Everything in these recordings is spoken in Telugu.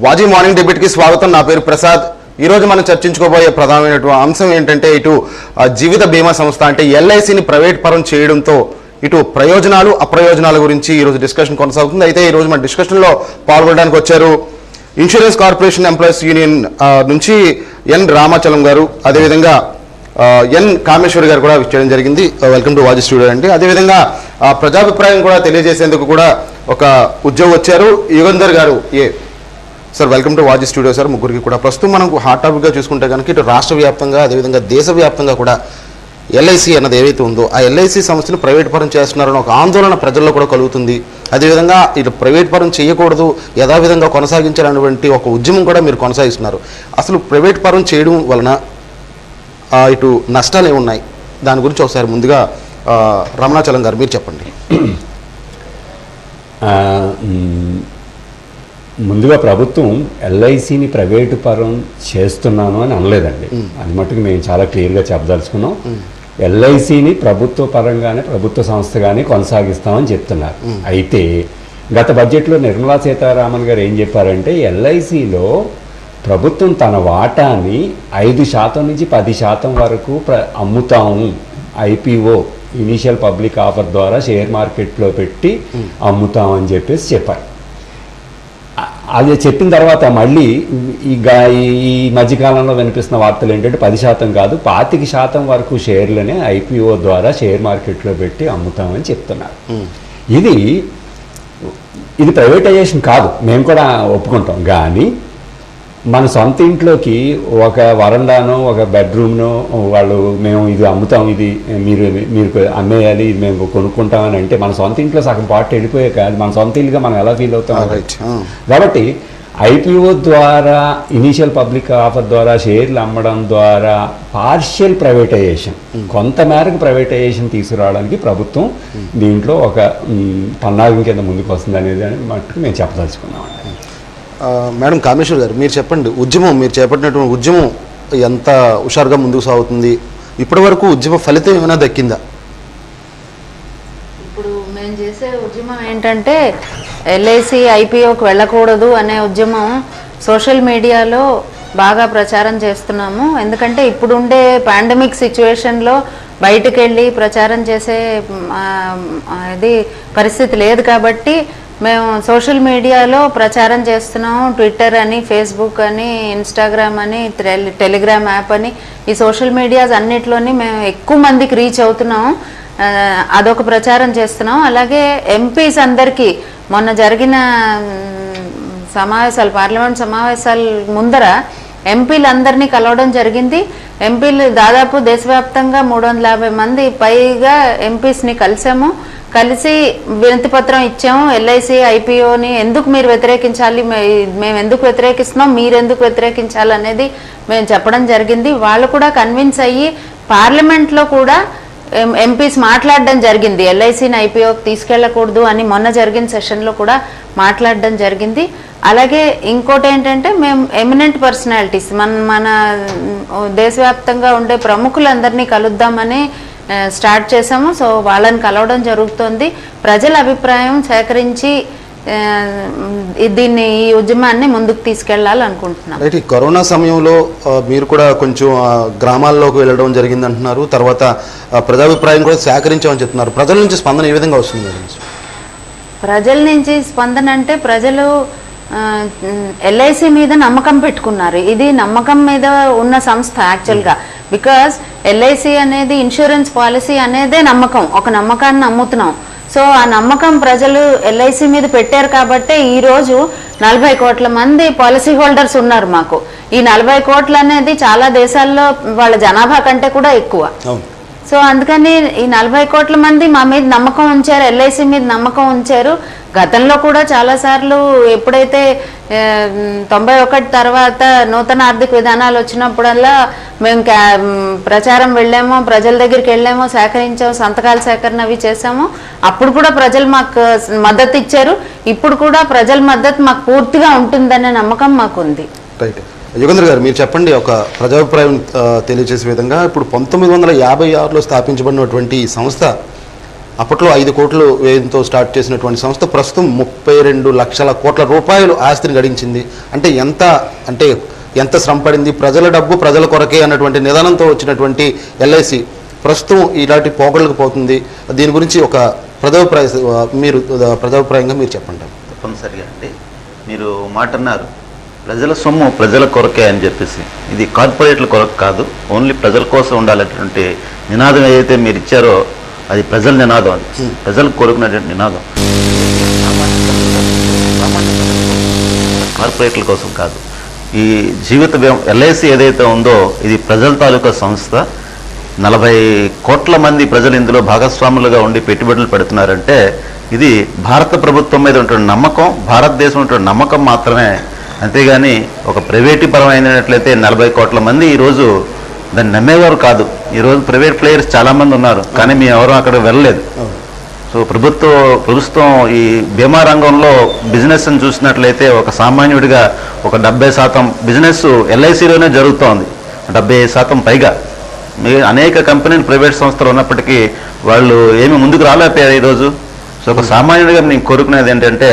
వాజీ మార్నింగ్ డిబేట్ కి స్వాగతం. నా పేరు ప్రసాద్. ఈ రోజు మనం చర్చించుకోబోయే ప్రధానమైనటువంటి అంశం ఏంటంటే ఇటు జీవిత బీమా సంస్థ అంటే ఎల్ఐసిని ప్రైవేట్ పరం చేయడంతో ఇటు ప్రయోజనాలు అప్రయోజనాల గురించి ఈ రోజు డిస్కషన్ కొనసాగుతుంది. అయితే ఈ రోజు మన డిస్కషన్ లో పాల్గొనడానికి వచ్చారు ఇన్సూరెన్స్ కార్పొరేషన్ ఎంప్లాయీస్ యూనియన్ నుంచి ఎన్ రామాచలం గారు, అదేవిధంగా ఎన్ కామేశ్వరి గారు కూడా చేయడం జరిగింది. వెల్కమ్ టు వాజీ స్టూడియో అండి. అదేవిధంగా ప్రజాభిప్రాయం కూడా తెలియజేసేందుకు కూడా ఒక ఉద్యోగి వచ్చారు, యుగంధర్ గారు. Sir welcome to Vaji studio sir. ముగ్గురికి కూడా ప్రస్తుతం మనం హాట్ టాపిక్గా చూసుకుంటే కనుక ఇటు రాష్ట్ర వ్యాప్తంగా అదేవిధంగా దేశవ్యాప్తంగా కూడా ఎల్ఐసి అన్నది ఏవైతే ఉందో ఆ ఎల్ఐసి సంస్థను ప్రైవేట్ పరం చేస్తున్నారని ఒక ఆందోళన ప్రజల్లో కూడా కలుగుతుంది. అదేవిధంగా ఇటు ప్రైవేట్ పరం చేయకూడదు, యథావిధంగా కొనసాగించాలనేటువంటి ఒక ఉద్యమం కూడా మీరు కొనసాగిస్తున్నారు. అసలు ప్రైవేట్ పరం చేయడం వలన ఇటు నష్టాలు ఏమున్నాయి, దాని గురించి ఒకసారి ముందుగా రమణాచలం గారు మీరు చెప్పండి. ముందుగా ప్రభుత్వం ఎల్ఐసిని ప్రైవేటు పరం చేస్తున్నాను అని అనలేదండి. అది మటుకు మేము చాలా క్లియర్గా చెప్పదలుచుకున్నాం. ఎల్ఐసిని ప్రభుత్వ పరంగానే ప్రభుత్వ సంస్థగానే కొనసాగిస్తామని చెప్తున్నారు. అయితే గత బడ్జెట్లో నిర్మలా సీతారామన్ గారు ఏం చెప్పారంటే ఎల్ఐసిలో ప్రభుత్వం తన వాటాని 5% నుంచి 10% వరకు అమ్ముతాము, ఐపీఓ ఇనీషియల్ పబ్లిక్ ఆఫర్ ద్వారా షేర్ మార్కెట్లో పెట్టి అమ్ముతామని చెప్పేసి చెప్పారు. అది చెప్పిన తర్వాత మళ్ళీ ఈ మధ్యకాలంలో వినిపిస్తున్న వార్తలు ఏంటంటే 10% కాదు 25% వరకు షేర్లనే ఐపీఓ ద్వారా షేర్ మార్కెట్లో పెట్టి అమ్ముతామని చెప్తున్నారు. ఇది ప్రైవేటైజేషన్ కాదు, మేము కూడా ఒప్పుకుంటాం. కానీ మన సొంత ఇంట్లోకి ఒక వరండానో ఒక బెడ్రూమ్నో వాళ్ళు మేము ఇది అమ్ముతాం, ఇది మీరు అమ్మేయాలి, ఇది మేము కొనుక్కుంటామని అంటే మన సొంత ఇంట్లో సగం పార్ట్ వెళ్ళిపోయాక అది మన సొంత ఇల్లుగా మనం ఎలా ఫీల్ అవుతాం. కాబట్టి ఐపీఓ ద్వారా ఇనీషియల్ పబ్లిక్ ఆఫర్ ద్వారా షేర్లు అమ్మడం ద్వారా పార్షియల్ ప్రైవేటైజేషన్, కొంత మేరకు ప్రైవేటైజేషన్ తీసుకురావడానికి ప్రభుత్వం దీంట్లో ఒక పన్నాగం కింద ముందుకు వస్తుంది అనేది మట్టుకు మేము చెప్పదలుచుకున్నామండి. మేడం కామేశ్వర్ గారు మీరు చెప్పండి, ఉద్యమం మీరు చేపట్టినటువంటి ఉద్యమం ఎంత హుషారుగా ముందుకు సాగుతుంది? ఇప్పటి వరకు ఉద్యమ ఫలితం ఏమైనా దక్కిందా? ఇప్పుడు మేము చేసే ఉద్యమం ఏంటంటే ఎల్ఐసి ఐపీఓకి వెళ్ళకూడదు అనే ఉద్యమం సోషల్ మీడియాలో బాగా ప్రచారం చేస్తున్నాము. ఎందుకంటే ఇప్పుడుండే పాండమిక్ సిచ్యువేషన్లో బయటకు వెళ్ళి ప్రచారం చేసే ఇది పరిస్థితి లేదు కాబట్టి మేము సోషల్ మీడియాలో ప్రచారం చేస్తున్నాము. ట్విట్టర్ అని, ఫేస్బుక్ అని, ఇన్స్టాగ్రామ్ అని, టెలిగ్రామ్ యాప్ అని ఈ సోషల్ మీడియాస్ అన్నిట్లోని మేము ఎక్కువ మందికి రీచ్ అవుతున్నాము. అదొక ప్రచారం చేస్తున్నాం. అలాగే ఎంపీస్ అందరికీ మొన్న జరిగిన సమావేశాలు, పార్లమెంట్ సమావేశాల ముందర ఎంపీలందరినీ కలవడం జరిగింది. ఎంపీలు దాదాపు దేశవ్యాప్తంగా 350 మంది పైగా ఎంపీస్ని కలిసి వినతి పత్రం ఇచ్చాము. ఎల్ఐసి ఐపీఓని ఎందుకు మీరు వ్యతిరేకించాలి, మేము ఎందుకు వ్యతిరేకిస్తున్నాం, మీరు ఎందుకు వ్యతిరేకించాలి అనేది మేము చెప్పడం జరిగింది. వాళ్ళు కూడా కన్విన్స్ అయ్యి పార్లమెంట్లో కూడా ఎంపీస్ మాట్లాడడం జరిగింది. ఎల్ఐసిని ఐపీఓకి తీసుకెళ్ళకూడదు అని మొన్న జరిగిన సెషన్లో కూడా మాట్లాడడం జరిగింది. అలాగే ఇంకోటి ఏంటంటే మేము ఎమినెంట్ పర్సనాలిటీస్ మన దేశవ్యాప్తంగా ఉండే ప్రముఖులందరినీ కలుద్దామని స్టార్ట్ చేసాము. సో వాళ్ళని కలవడం జరుగుతుంది. ప్రజల అభిప్రాయం సేకరించి ఈ ఉద్యమాన్ని ముందుకు తీసుకెళ్లాలనుకుంటున్నాం. రైట్. కరోనా సమయంలో మీరు కూడా కొంచెం గ్రామాల్లోకి వెళ్ళడం జరిగింది అంటున్నారు. తర్వాత ప్రజాభిప్రాయం కూడా సేకరించామని చెప్తున్నారు. ప్రజల నుంచి స్పందన ఏ విధంగా వస్తుంది? ప్రజల నుంచి స్పందన అంటే ప్రజలు ఎల్ఐసి మీద నమ్మకం పెట్టుకున్నారు. ఇది నమ్మకం మీద ఉన్న సంస్థ యాక్చువల్గా. బికాస్ ఎల్ఐసి అనేది ఇన్సూరెన్స్ పాలసీ అనేదే నమ్మకం, ఒక నమ్మకాన్ని నమ్ముతున్నాం. సో ఆ నమ్మకం ప్రజలు ఎల్ఐసి మీద పెట్టారు కాబట్టి ఈరోజు 40 కోట్ల మంది పాలసీ హోల్డర్స్ ఉన్నారు మాకు. ఈ 40 కోట్లు అనేది చాలా దేశాల్లో వాళ్ళ జనాభా కంటే కూడా ఎక్కువ. సో అందుకని ఈ 40 కోట్ల మంది మా మీద నమ్మకం ఉంచారు, ఎల్ఐసి మీద నమ్మకం ఉంచారు. గతంలో కూడా చాలాసార్లు ఎప్పుడైతే 91 తర్వాత నూతన ఆర్థిక విధానాలు వచ్చినప్పుడల్లా మేము ప్రచారం వెళ్ళామో, ప్రజల దగ్గరికి వెళ్ళామో, సేకరించాము, సంతకాల సేకరణ అవి చేసాము. అప్పుడు కూడా ప్రజలు మాకు మద్దతు ఇచ్చారు. ఇప్పుడు కూడా ప్రజల మద్దతు మాకు పూర్తిగా ఉంటుందనే నమ్మకం మాకుంది. రైట్. యుగంధర్ గారు మీరు చెప్పండి, ఒక ప్రజాభిప్రాయం తెలియజేసే విధంగా ఇప్పుడు 1956లో స్థాపించబడినటువంటి ఈ సంస్థ అప్పట్లో 5 కోట్లు వ్యయంతో స్టార్ట్ చేసినటువంటి సంస్థ ప్రస్తుతం 32 లక్షల కోట్ల రూపాయలు ఆస్తిని గడించింది. అంటే ఎంత శ్రమ పడింది, ప్రజల డబ్బు ప్రజల కొరకే అన్నటువంటి నిదానంతో వచ్చినటువంటి ఎల్ఐసి ప్రస్తుతం ఇలాంటి పోగొళ్ళకు పోతుంది. దీని గురించి ఒక ప్రజాభిప్రాయంగా మీరు చెప్పండి. తప్పనిసరిగా అండి, మీరు మాట అన్నారు ప్రజల సొమ్ము ప్రజల కొరకే అని చెప్పేసి. ఇది కార్పొరేట్ల కొరకు కాదు, ఓన్లీ ప్రజల కోసం ఉండాలనేటువంటి నినాదం ఏదైతే మీరు ఇచ్చారో అది ప్రజల నినాదం, అది ప్రజలకు కోరుకునేటువంటి నినాదం. కార్పొరేట్ల కోసం కాదు. ఈ జీవిత బీమా ఎల్ఐసి ఏదైతే ఉందో ఇది ప్రజల తాలూకా సంస్థ. 40 కోట్ల మంది ప్రజలు ఇందులో భాగస్వాములుగా ఉండి పెట్టుబడులు పెడుతున్నారంటే ఇది భారత ప్రభుత్వం మీద ఉంటున్న నమ్మకం, భారతదేశం ఉంటున్న నమ్మకం మాత్రమే. అంతేగాని ఒక ప్రైవేటీ పరమైనట్లయితే 40 కోట్ల మంది ఈరోజు దాన్ని నమ్మేవారు కాదు. ఈరోజు ప్రైవేట్ ప్లేయర్స్ చాలామంది ఉన్నారు, కానీ మేము ఎవరూ అక్కడ వెళ్ళలేదు. సో ప్రభుత్వం ఈ బీమా రంగంలో బిజినెస్ అని చూసినట్లయితే ఒక సామాన్యుడిగా ఒక 70% బిజినెస్ ఎల్ఐసిలోనే జరుగుతోంది, 70% పైగా. అనేక కంపెనీలు ప్రైవేట్ సంస్థలు ఉన్నప్పటికీ వాళ్ళు ఏమి ముందుకు రాలేకపోయారు ఈరోజు. సో ఒక సామాన్యుడిగా నేను కోరుకునేది ఏంటంటే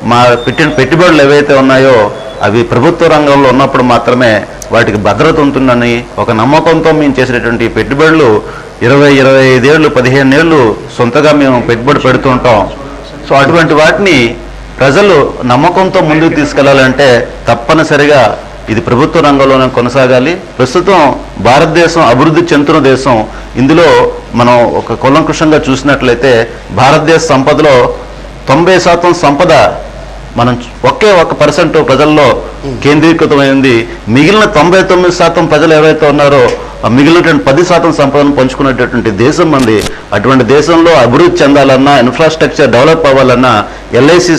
మా పెట్టిన పెట్టుబడులు ఏవైతే ఉన్నాయో అవి ప్రభుత్వ రంగంలో ఉన్నప్పుడు మాత్రమే వాటికి భద్రత ఉంటుందని ఒక నమ్మకంతో మేము చేసేటటువంటి పెట్టుబడులు 20-25 ఏళ్ళు 15 ఏళ్ళు సొంతగా మేము పెట్టుబడి పెడుతుంటాం. సో అటువంటి వాటిని ప్రజలు నమ్మకంతో ముందుకు తీసుకెళ్లాలంటే తప్పనిసరిగా ఇది ప్రభుత్వ రంగంలోనే కొనసాగాలి. ప్రస్తుతం భారతదేశం అభివృద్ధి చెందుతున్న దేశం. ఇందులో మనం ఒక కూలంకషంగా చూసినట్లయితే భారతదేశ సంపదలో 90% సంపద మనం ఒకే 1% ప్రజల్లో కేంద్రీకృతమైంది. మిగిలిన 99% ప్రజలు ఎవరైతే ఉన్నారో ఆ మిగిలినటువంటి 10% సంపదను పంచుకునేటటువంటి దేశం మంది. అటువంటి దేశంలో అభివృద్ధి చెందాలన్నా, ఇన్ఫ్రాస్ట్రక్చర్ డెవలప్ అవ్వాలన్నా ఎల్ఐసి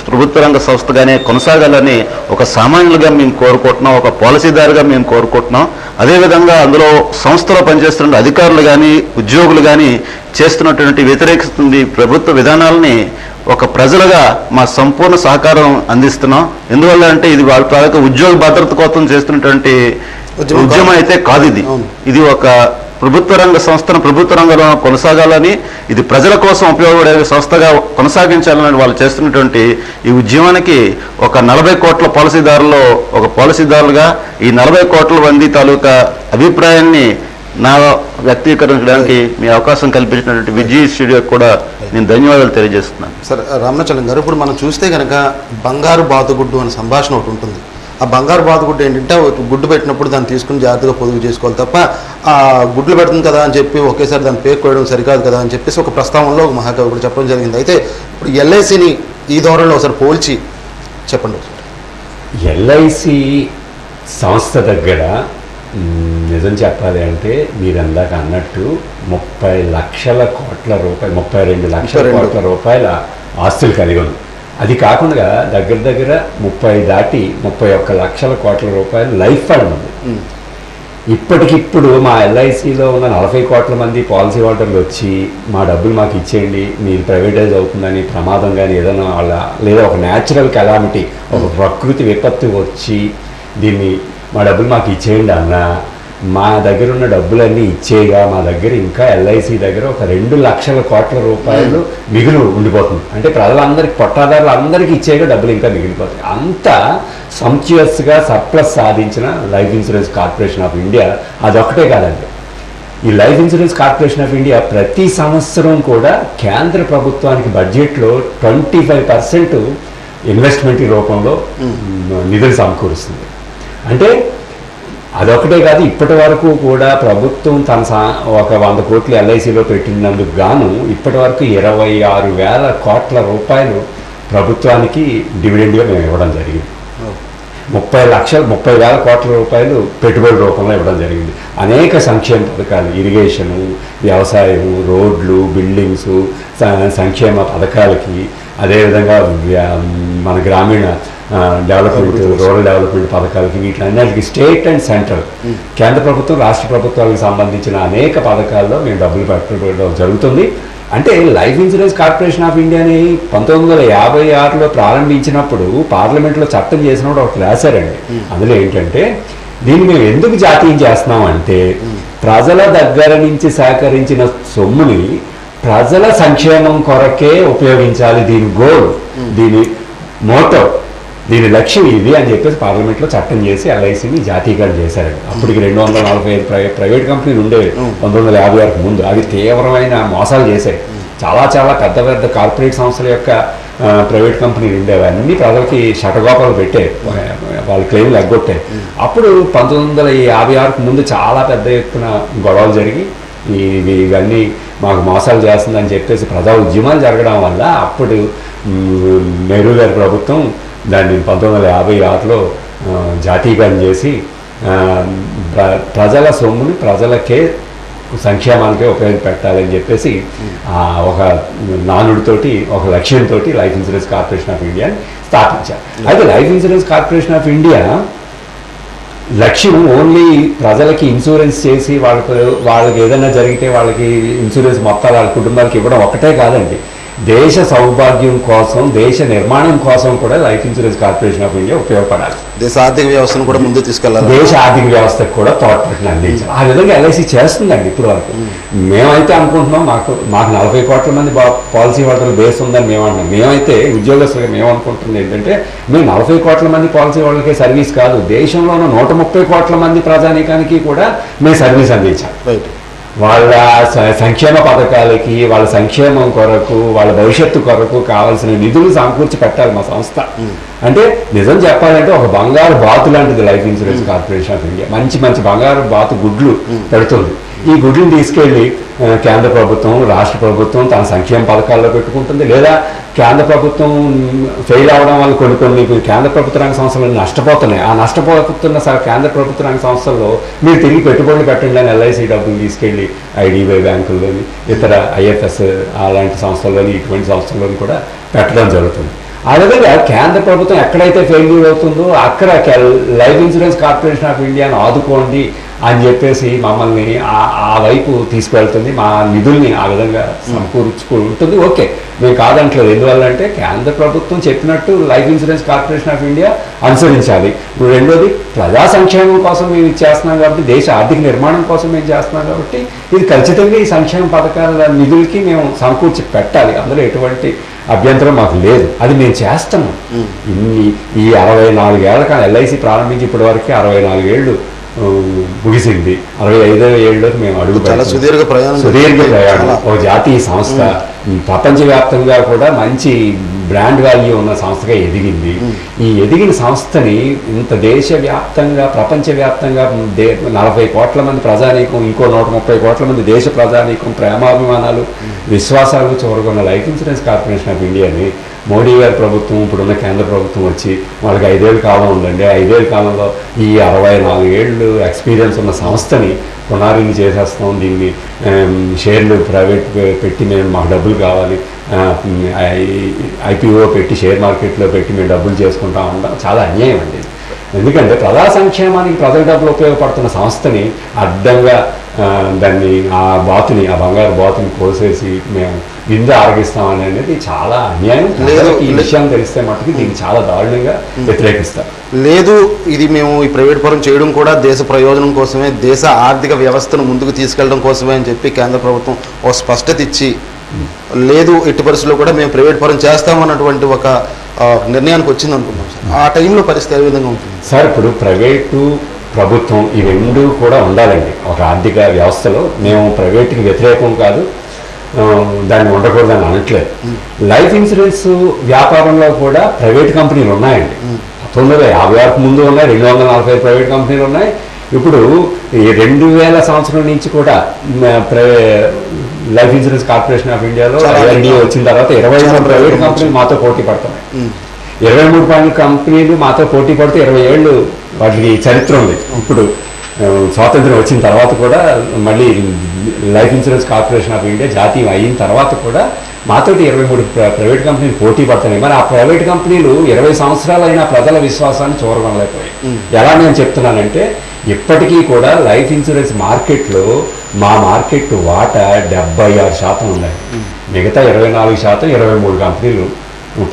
ప్రభుత్వ రంగ సంస్థగానే కొనసాగాలని ఒక సామాన్యులుగా మేము కోరుకుంటున్నాం, ఒక పాలసీదారుగా మేము కోరుకుంటున్నాం. అదేవిధంగా అందులో సంస్థలో పనిచేస్తున్న అధికారులు కానీ ఉద్యోగులు కానీ చేస్తున్నటువంటి వ్యతిరేకిస్తుంది ప్రభుత్వ విధానాలని ఒక ప్రజలుగా మా సంపూర్ణ సహకారం అందిస్తున్నాం. ఎందువల్ల అంటే ఇది వాళ్ళ తాలూకా ఉద్యోగ భద్రత కోసం చేస్తున్నటువంటి ఉద్యమం అయితే కాదు. ఇది ఒక ప్రభుత్వ రంగ సంస్థను ప్రభుత్వ రంగంలో కొనసాగాలని, ఇది ప్రజల కోసం ఉపయోగపడే సంస్థగా కొనసాగించాలని వాళ్ళు చేస్తున్నటువంటి ఈ ఉద్యమానికి ఒక 40 కోట్ల పాలసీదారులుగా ఈ 40 కోట్ల మంది తాలూకా అభిప్రాయాన్ని నా వ్యక్తీకరించడానికి మీ అవకాశం కల్పించినటువంటి విజయ్ స్టూడియోకి కూడా నేను ధన్యవాదాలు తెలియజేస్తున్నాను. సార్ రామనాచలం గారు, ఇప్పుడు మనం చూస్తే కనుక బంగారు బాతుగుడ్డు అనే సంభాషణ ఒకటి ఉంటుంది. ఆ బంగారు బాతుగుడ్డు ఏంటంటే గుడ్డు పెట్టినప్పుడు దాన్ని తీసుకుని జాగ్రత్తగా పొదుపు చేసుకోవాలి తప్ప ఆ గుడ్లు పెడుతుంది కదా అని చెప్పి ఒకేసారి దాన్ని పేరు కోయడం సరికాదు కదా అని చెప్పేసి ఒక ప్రస్తావనలో ఒక మహాకవి కూడా చెప్పడం జరిగింది. అయితే ఇప్పుడు ఎల్ఐసిని ఈ ధోరణిలో ఒకసారి పోల్చి చెప్పండి. ఎల్ఐసి సంస్థ దగ్గర నిజం చెప్పాలి అంటే మీరు అందాక అన్నట్టు 30 లక్షల కోట్ల రూపాయలు 32 లక్షల కోట్ల రూపాయల ఆస్తులు కలిగి ఉంది. అది కాకుండా దగ్గర 30 దాటి 31 లక్షల కోట్ల రూపాయలు లైఫ్ ఫండ్ ఉంది. ఇప్పటికిప్పుడు మా ఎల్ఐసిలో ఉన్న 40 కోట్ల మంది పాలసీ హోల్డర్లు వచ్చి మా డబ్బులు మాకు ఇచ్చేయండి, మీరు ప్రైవేటైజ్ అవుతుందని ప్రమాదం కానీ ఏదైనా వాళ్ళ లేదా ఒక న్యాచురల్ కెలామిటీ ఒక ప్రకృతి విపత్తు వచ్చి దీన్ని మా డబ్బులు మాకు ఇచ్చేయండి అన్నా మా దగ్గర ఉన్న డబ్బులన్నీ ఇచ్చేయగా మా దగ్గర ఇంకా ఎల్ఐసి దగ్గర ఒక 2 లక్షల కోట్ల రూపాయలు మిగులు ఉండిపోతుంది. అంటే ప్రజలందరికీ పొట్టాదారులు అందరికీ ఇచ్చేయగా డబ్బులు ఇంకా మిగిలిపోతాయి. అంత సంచ్యుయస్గా సర్ప్లస్ సాధించిన life insurance corporation of India అదొక్కటే కాదండి. ఈ life insurance corporation of India ప్రతి సంవత్సరం కూడా కేంద్ర ప్రభుత్వానికి బడ్జెట్లో 25% ఇన్వెస్ట్మెంట్ రూపంలో నిధులు సమకూరుస్తుంది. అంటే అదొకటే కాదు, ఇప్పటి వరకు కూడా ప్రభుత్వం తన ఒక 100 కోట్లు ఎల్ఐసిలో పెట్టినందుకు గాను ఇప్పటి వరకు 26,000 కోట్ల రూపాయలు ప్రభుత్వానికి డివిడెండ్గా మేము ఇవ్వడం జరిగింది. 30,000 కోట్ల రూపాయలు పెట్టుబడి రూపంలో ఇవ్వడం జరిగింది. అనేక సంక్షేమ పథకాలు, ఇరిగేషను, వ్యవసాయము, రోడ్లు, బిల్డింగ్స్, సంక్షేమ పథకాలకి, అదేవిధంగా మన గ్రామీణ డెవలప్మెంట్, రూరల్ డెవలప్మెంట్ పథకాలకి, వీటిలన్నిటికీ స్టేట్ అండ్ సెంట్రల్ కేంద్ర ప్రభుత్వం రాష్ట్ర ప్రభుత్వాలకు సంబంధించిన అనేక పథకాల్లో మేము డబ్బులు పెట్టడం జరుగుతుంది. అంటే లైఫ్ ఇన్సూరెన్స్ కార్పొరేషన్ ఆఫ్ ఇండియాని 1956లో ప్రారంభించినప్పుడు పార్లమెంట్లో చట్టం చేసినప్పుడు ఒకటి రాశారండి. అందులో ఏంటంటే దీన్ని మేము ఎందుకు జాతీయం చేస్తున్నాం అంటే ప్రజల దగ్గర నుంచి సేకరించిన సొమ్ముని ప్రజల సంక్షేమం కొరకే ఉపయోగించాలి, దీని గోల్, దీని మోటో, దీని లక్ష్యం ఇది అని చెప్పేసి పార్లమెంట్లో చట్టం చేసి ఎల్ఐసిని జాతీయకరణ చేశారండి. అప్పటికి 245 ప్రైవేట్ కంపెనీలు ఉండేవి 1956 ముందు. అవి తీవ్రమైన మోసాలు చేశాయి. చాలా చాలా పెద్ద పెద్ద కార్పొరేట్ సంస్థల యొక్క ప్రైవేట్ కంపెనీలు ఉండేవి. అన్నీ ప్రజలకి షటగోపాలు పెట్టాయి, వాళ్ళ క్లెయిమ్లు ఎగ్గొట్టాయి. అప్పుడు 1956 ముందు చాలా పెద్ద ఎత్తున గొడవలు జరిగి ఇవన్నీ మాకు మోసాలు చేస్తుందని చెప్పేసి ప్రజా ఉద్యమాలు జరగడం వల్ల అప్పుడు నెహ్రూ గారి ప్రభుత్వం దాన్ని 1956లో జాతీయకరణ చేసి ప్రజల సొమ్ముని ప్రజలకే సంక్షేమానికే ఉపయోగపెట్టాలని చెప్పేసి ఒక నానుడితోటి, ఒక లక్ష్యంతో life insurance corporation of India స్థాపించారు. అయితే life insurance corporation of India లక్ష్యం ఓన్లీ ప్రజలకి ఇన్సూరెన్స్ చేసి వాళ్ళకి ఏదైనా జరిగితే వాళ్ళకి ఇన్సూరెన్స్ మొత్తాలు వాళ్ళ కుటుంబానికి ఇవ్వడం ఒకటే కాదండి. దేశ సౌభాగ్యం కోసం, దేశ నిర్మాణం కోసం కూడా life insurance corporation of India ఉపయోగపడాలి. దేశ ఆర్థిక వ్యవస్థను కూడా ముందు తీసుకెళ్ళాలి, దేశ ఆర్థిక వ్యవస్థకు కూడా తోడ్పడిన అందించాలి. ఆ విధంగా ఎల్ఐసి చేస్తుందండి ఇప్పుడు వరకు. మేమైతే అనుకుంటున్నాం మాకు 40 కోట్ల మంది పాలసీ హోల్డర్లు బేస్ ఉందని మేము అంటున్నాం. మేమైతే ఉద్యోగస్తులుగా మేము అనుకుంటుంది ఏంటంటే మేము 40 కోట్ల మంది పాలసీ హోల్డర్కే సర్వీస్ కాదు, దేశంలో ఉన్న 130 కోట్ల మంది ప్రజానీకానికి కూడా మేము సర్వీస్ అందించాం. రైట్. వాళ్ళ సంక్షేమ పథకాలకి, వాళ్ళ సంక్షేమం కొరకు, వాళ్ళ భవిష్యత్తు కొరకు కావాల్సిన నిధులు సమకూర్చి పెట్టాలి మా సంస్థ. అంటే నిజం చెప్పాలంటే ఒక బంగారు బాతు లాంటిది life insurance corporation of India. మంచి మంచి బంగారు బాతు గుడ్లు పెడుతుంది. ఈ గుడ్లను తీసుకెళ్లి కేంద్ర ప్రభుత్వం, రాష్ట్ర ప్రభుత్వం తన సంక్షేమ పథకాల్లో పెట్టుకుంటుంది. లేదా కేంద్ర ప్రభుత్వం ఫెయిల్ అవడం వల్ల కొన్ని కేంద్ర ప్రభుత్వ రంగ సంస్థలు నష్టపోతున్నాయి. ఆ నష్టపోతున్న కేంద్ర ప్రభుత్వ రంగ సంస్థల్లో మీరు తిరిగి పెట్టుబడులు పెట్టండి అని ఎల్ఐసి డబ్బులు తీసుకెళ్లి ఐడిబిఐ బ్యాంకుల్లోని, ఇతర ఐఎఫ్ఎస్ అలాంటి సంస్థల్లోని, ఇటువంటి సంస్థల్లోని కూడా పెట్టడం జరుగుతుంది. ఆ విధంగా కేంద్ర ప్రభుత్వం ఎక్కడైతే ఫెయిల్యూర్ అవుతుందో అక్కడ లైఫ్ ఇన్సూరెన్స్ కార్పొరేషన్ ఆఫ్ ఇండియాను ఆదుకోండి అని చెప్పేసి మమ్మల్ని ఆ వైపు తీసుకెళ్తుంది. మా నిధుల్ని ఆ విధంగా సమకూర్చుకుంటుంది. ఓకే, మేము కాదంటలేదు. ఎందువల్లంటే కేంద్ర ప్రభుత్వం చెప్పినట్టు life insurance corporation of India అనుసరించాలి. ఇప్పుడు రెండోది, ప్రజా సంక్షేమం కోసం మేము ఇది చేస్తున్నాం కాబట్టి, దేశ ఆర్థిక నిర్మాణం కోసం మేము చేస్తున్నాం కాబట్టి ఇది ఖచ్చితంగా ఈ సంక్షేమ పథకాల నిధులకి మేము సమకూర్చి పెట్టాలి. అందులో ఎటువంటి అభ్యంతరం మాకు లేదు. అది మేము చేస్తున్నాం. ఈ 64 ఏళ్ల కానీ ఎల్ఐసి ప్రారంభించి ఇప్పటి వరకు 64 ఏళ్ళు ముగిసింది. 65వ ఏళ్ళలోకి మేము అడుగు సుదీర్ఘ ప్రయాణం. ఒక జాతీయ సంస్థ ప్రపంచవ్యాప్తంగా కూడా మంచి బ్రాండ్ వాల్యూ ఉన్న సంస్థగా ఎదిగింది. ఈ ఎదిగిన సంస్థని ఇంత దేశవ్యాప్తంగా, ప్రపంచవ్యాప్తంగా 40 కోట్ల మంది ప్రజానీకం, ఇంకో 130 కోట్ల మంది దేశ ప్రజానీకం ప్రేమాభిమానాలు, విశ్వాసాలు చూరగొన్న లైఫ్ ఇన్సూరెన్స్ కార్పొరేషన్ ఆఫ్ ఇండియాని మోడీ గారి ప్రభుత్వం, ఇప్పుడున్న కేంద్ర ప్రభుత్వం వచ్చి వాళ్ళకి 5 ఏళ్ళ కాలం ఉందండి. 5 ఏళ్ళ కాలంలో ఈ 64 ఏళ్ళు ఎక్స్పీరియన్స్ ఉన్న సంస్థని పునారిని చేసేస్తాం, దీన్ని షేర్లు ప్రైవేట్ పెట్టి మాకు డబ్బులు కావాలి, ఐపీఓ పెట్టి షేర్ మార్కెట్లో పెట్టి మేము డబ్బులు చేసుకుంటా ఉంటాం. చాలా అన్యాయం అండి. ఎందుకంటే ప్రజా సంక్షేమానికి ప్రజల డబ్బులు ఉపయోగపడుతున్న సంస్థని అడ్డంగా దాన్ని ఆ బంగారు బాతుని కోసేసి మేము విందు ఆరగిస్తామని అనేది చాలా అన్యాయం. ఈ విషయం తెలిస్తే మటుకు దీన్ని చాలా దారుణంగా వ్యతిరేకిస్తారు. లేదు, ఇది మేము ఈ ప్రైవేట్ పరం చేయడం కూడా దేశ ప్రయోజనం కోసమే, దేశ ఆర్థిక వ్యవస్థను ముందుకు తీసుకెళ్ళడం కోసమే అని చెప్పి కేంద్ర ప్రభుత్వం ఒక స్పష్టత ఇచ్చి, లేదు ఎట్టి పరిస్థితుల్లో కూడా మేము ప్రైవేట్ పరం చేస్తామన్నటువంటి ఒక నిర్ణయానికి వచ్చింది అనుకున్నాం సార్. ఆ టైంలో పరిస్థితి ఏ విధంగా ఉంటుంది సార్? ఇప్పుడు ప్రైవేటు, ప్రభుత్వం ఈ రెండు కూడా ఉండాలండి ఒక ఆర్థిక వ్యవస్థలో. మేము ప్రైవేట్కి వ్యతిరేకం కాదు, దాన్ని ఉండకూడదని అనట్లేదు. లైఫ్ ఇన్సూరెన్స్ వ్యాపారంలో కూడా ప్రైవేట్ కంపెనీలు ఉన్నాయండి. 1956 ముందు ఉన్నాయి, 245 ప్రైవేట్ కంపెనీలు ఉన్నాయి. ఇప్పుడు ఈ 2000 సంవత్సరం నుంచి కూడా లైఫ్ ఇన్సూరెన్స్ కార్పొరేషన్ ఆఫ్ ఇండియాలో ఐఆర్డీఏ వచ్చిన తర్వాత 23 ప్రైవేట్ కంపెనీలు మాతో పోటీ పడుతున్నాయి. 23 కంపెనీలు మాతో పోటీ పడితే 20 ఏళ్ళు వాటికి చరిత్ర ఉంది. ఇప్పుడు స్వాతంత్రం వచ్చిన తర్వాత కూడా మళ్ళీ life insurance corporation of India జాతీయం అయిన తర్వాత కూడా మాతోటి 23 ప్రైవేట్ కంపెనీలు పోటీ పడుతున్నాయి. మరి ఆ ప్రైవేట్ కంపెనీలు 20 సంవత్సరాలైన ప్రజల విశ్వాసాన్ని చూరగొనలేకపోయాయి. ఎలా నేను చెప్తున్నానంటే, ఇప్పటికీ కూడా లైఫ్ ఇన్సూరెన్స్ మార్కెట్లో మా మార్కెట్ వాటా 76% ఉన్నాయి. మిగతా 24% 23 కంపెనీలు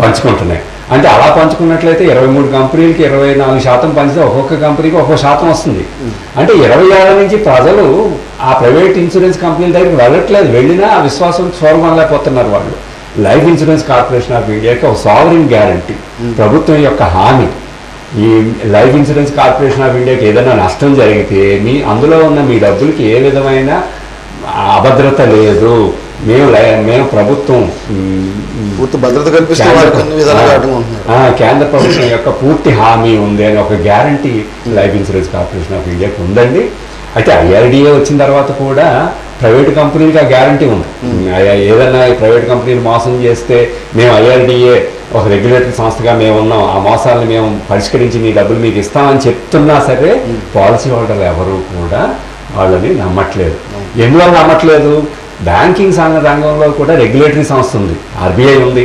పంచుకుంటున్నాయి. అంటే అలా పంచుకున్నట్లయితే 23 కంపెనీలకి 24% పంచితే ఒక్కొక్క కంపెనీకి ఒక్కొక్క శాతం వస్తుంది. అంటే 20 ఏళ్ల నుంచి ప్రజలు ఆ ప్రైవేట్ ఇన్సూరెన్స్ కంపెనీల దగ్గరికి వెళ్ళట్లేదు, వెళ్ళినా ఆ విశ్వాసం చూరమనలేకపోతున్నారు వాళ్ళు. లైఫ్ ఇన్సూరెన్స్ కార్పొరేషన్ ఆఫ్ ఇండియాకి ఒక సావరిన్ గ్యారంటీ, ప్రభుత్వం యొక్క హామీ. ఈ లైఫ్ ఇన్సూరెన్స్ కార్పొరేషన్ ఆఫ్ ఇండియాకి ఏదైనా నష్టం జరిగితే అందులో ఉన్న మీ డబ్బులకి ఏ విధమైన అభద్రత లేదు, మేము ప్రభుత్వం పూర్తి భద్రత కల్పిస్తూ కేంద్ర ప్రభుత్వం యొక్క పూర్తి హామీ ఉంది అని ఒక guarantee life insurance corporation of ఇండియాకి ఉందండి. అయితే ఐఆర్డిఏ వచ్చిన తర్వాత కూడా ప్రైవేట్ కంపెనీలకి ఆ గ్యారంటీ ఉంది. ఏదైనా ప్రైవేట్ కంపెనీలు మోసం చేస్తే మేము ఐఆర్డిఏ ఒక రెగ్యులేటరీ సంస్థగా మేము ఉన్నాం, ఆ మోసాలను మేము పరిష్కరించి మీ డబ్బులు మీకు ఇస్తామని చెప్తున్నా సరే పాలసీ హోల్డర్లు ఎవరు కూడా వాళ్ళని నమ్మట్లేదు. ఎందువల్ల నమ్మట్లేదు? బ్యాంకింగ్ రంగంలో కూడా రెగ్యులేటరీ సంస్థ ఉంది, ఆర్బీఐ ఉంది,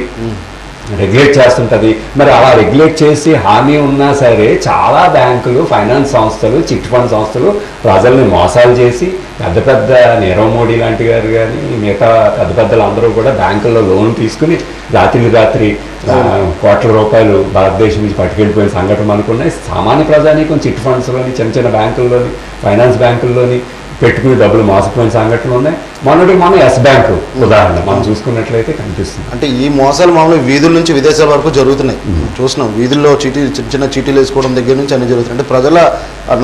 రెగ్యులేట్ చేస్తుంటుంది. మరి అలా రెగ్యులేట్ చేసి హామీ ఉన్నా సరే చాలా బ్యాంకులు, ఫైనాన్స్ సంస్థలు, చిట్ ఫండ్ సంస్థలు ప్రజల్ని మోసాలు చేసి పెద్ద పెద్ద నీరవ్ మోడీ లాంటి గారు కానీ మిగతా పెద్ద పెద్దలు అందరూ కూడా బ్యాంకుల్లో లోన్ తీసుకుని రాత్రి కోట్ల రూపాయలు భారతదేశం నుంచి పట్టుకెళ్ళిపోయిన సంఘటన అనుకున్నాయి. సామాన్య ప్రజానీకం చిట్ ఫండ్స్లోని, చిన్న చిన్న బ్యాంకుల్లోని, ఫైనాన్స్ బ్యాంకుల్లోని పెట్టుకుని డబ్బులు మోసపోయిన సంఘటనలు ఉన్నాయి. మనం ఎస్ బ్యాంకు ఉదాహరణ మనం చూసుకున్నట్లయితే కనిపిస్తుంది. అంటే ఈ మోసాలు మామూలుగా వీధుల నుంచి విదేశాల వరకు జరుగుతున్నాయి. చూస్తున్నాం, వీధుల్లో చిన్న చిన్న చీటీలు వేసుకోవడం దగ్గర నుంచి అన్ని జరుగుతున్నాయి. అంటే ప్రజల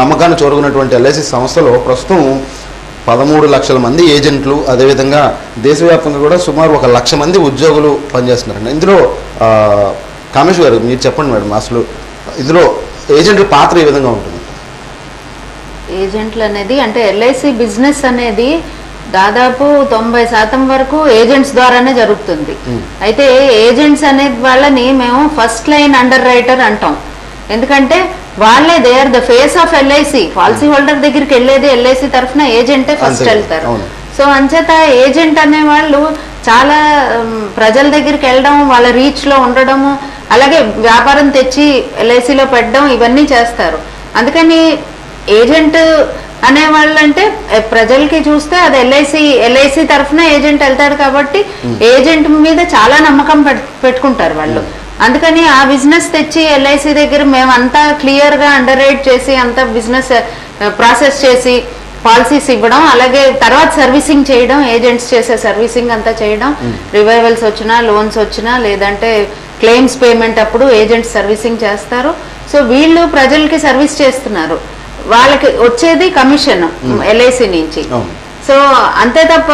నమ్మకాన్ని చూరుకున్నటువంటి ఎల్ఐసి సంస్థలో ప్రస్తుతం 13 లక్షల మంది ఏజెంట్లు, అదేవిధంగా దేశవ్యాప్తంగా కూడా సుమారు 1 లక్ష మంది ఉద్యోగులు పనిచేస్తున్నారండి. ఇందులో కామేష్ గారు మీరు చెప్పండి మేడం, అసలు ఇందులో ఏజెంట్ల పాత్ర ఏ విధంగా ఉంటుంది? ఏజెంట్లు అనేది అంటే ఎల్ఐసి బిజినెస్ అనేది దాదాపు 90% వరకు ఏజెంట్స్ ద్వారానే జరుగుతుంది. అయితే ఏజెంట్స్ అనే వాళ్ళని మేము ఫస్ట్ లైన్ అండర్ రైటర్ అంటాం. ఎందుకంటే వాళ్ళే they are the face of LIC. Policy holder దగ్గరికి వెళ్ళేది ఎల్ఐసి తరఫున ఏజెంటే ఫస్ట్ వెళ్తారు. సో అంచేత ఏజెంట్ అనే వాళ్ళు చాలా ప్రజల దగ్గరికి వెళ్ళడం, వాళ్ళ రీచ్ లో ఉండడము, అలాగే వ్యాపారం తెచ్చి ఎల్ఐసిలో పెట్టడం, ఇవన్నీ చేస్తారు. అందుకని ఏజెంట్ అనేవాళ్ళు అంటే ప్రజలకి చూస్తే అది ఎల్ఐసి తరఫున ఏజెంట్ వెళ్తాడు కాబట్టి ఏజెంట్ మీద చాలా నమ్మకం పెట్టుకుంటారు వాళ్ళు. అందుకని ఆ బిజినెస్ తెచ్చి ఎల్ఐసి దగ్గర మేము అంతా క్లియర్ గా అండర్ రైట్ చేసి అంతా బిజినెస్ ప్రాసెస్ చేసి పాలసీస్ ఇవ్వడం, అలాగే తర్వాత సర్వీసింగ్ చేయడం, ఏజెంట్స్ చేసే సర్వీసింగ్ అంతా చేయడం, రివైవల్స్ వచ్చినా, లోన్స్ వచ్చినా, లేదంటే క్లెయిమ్స్ పేమెంట్ అప్పుడు ఏజెంట్స్ సర్వీసింగ్ చేస్తారు. సో వీళ్ళు ప్రజలకి సర్వీస్ చేస్తున్నారు, వాళ్ళకి వచ్చేది కమిషన్ ఎల్ఐసి నుంచి. సో అంతే తప్ప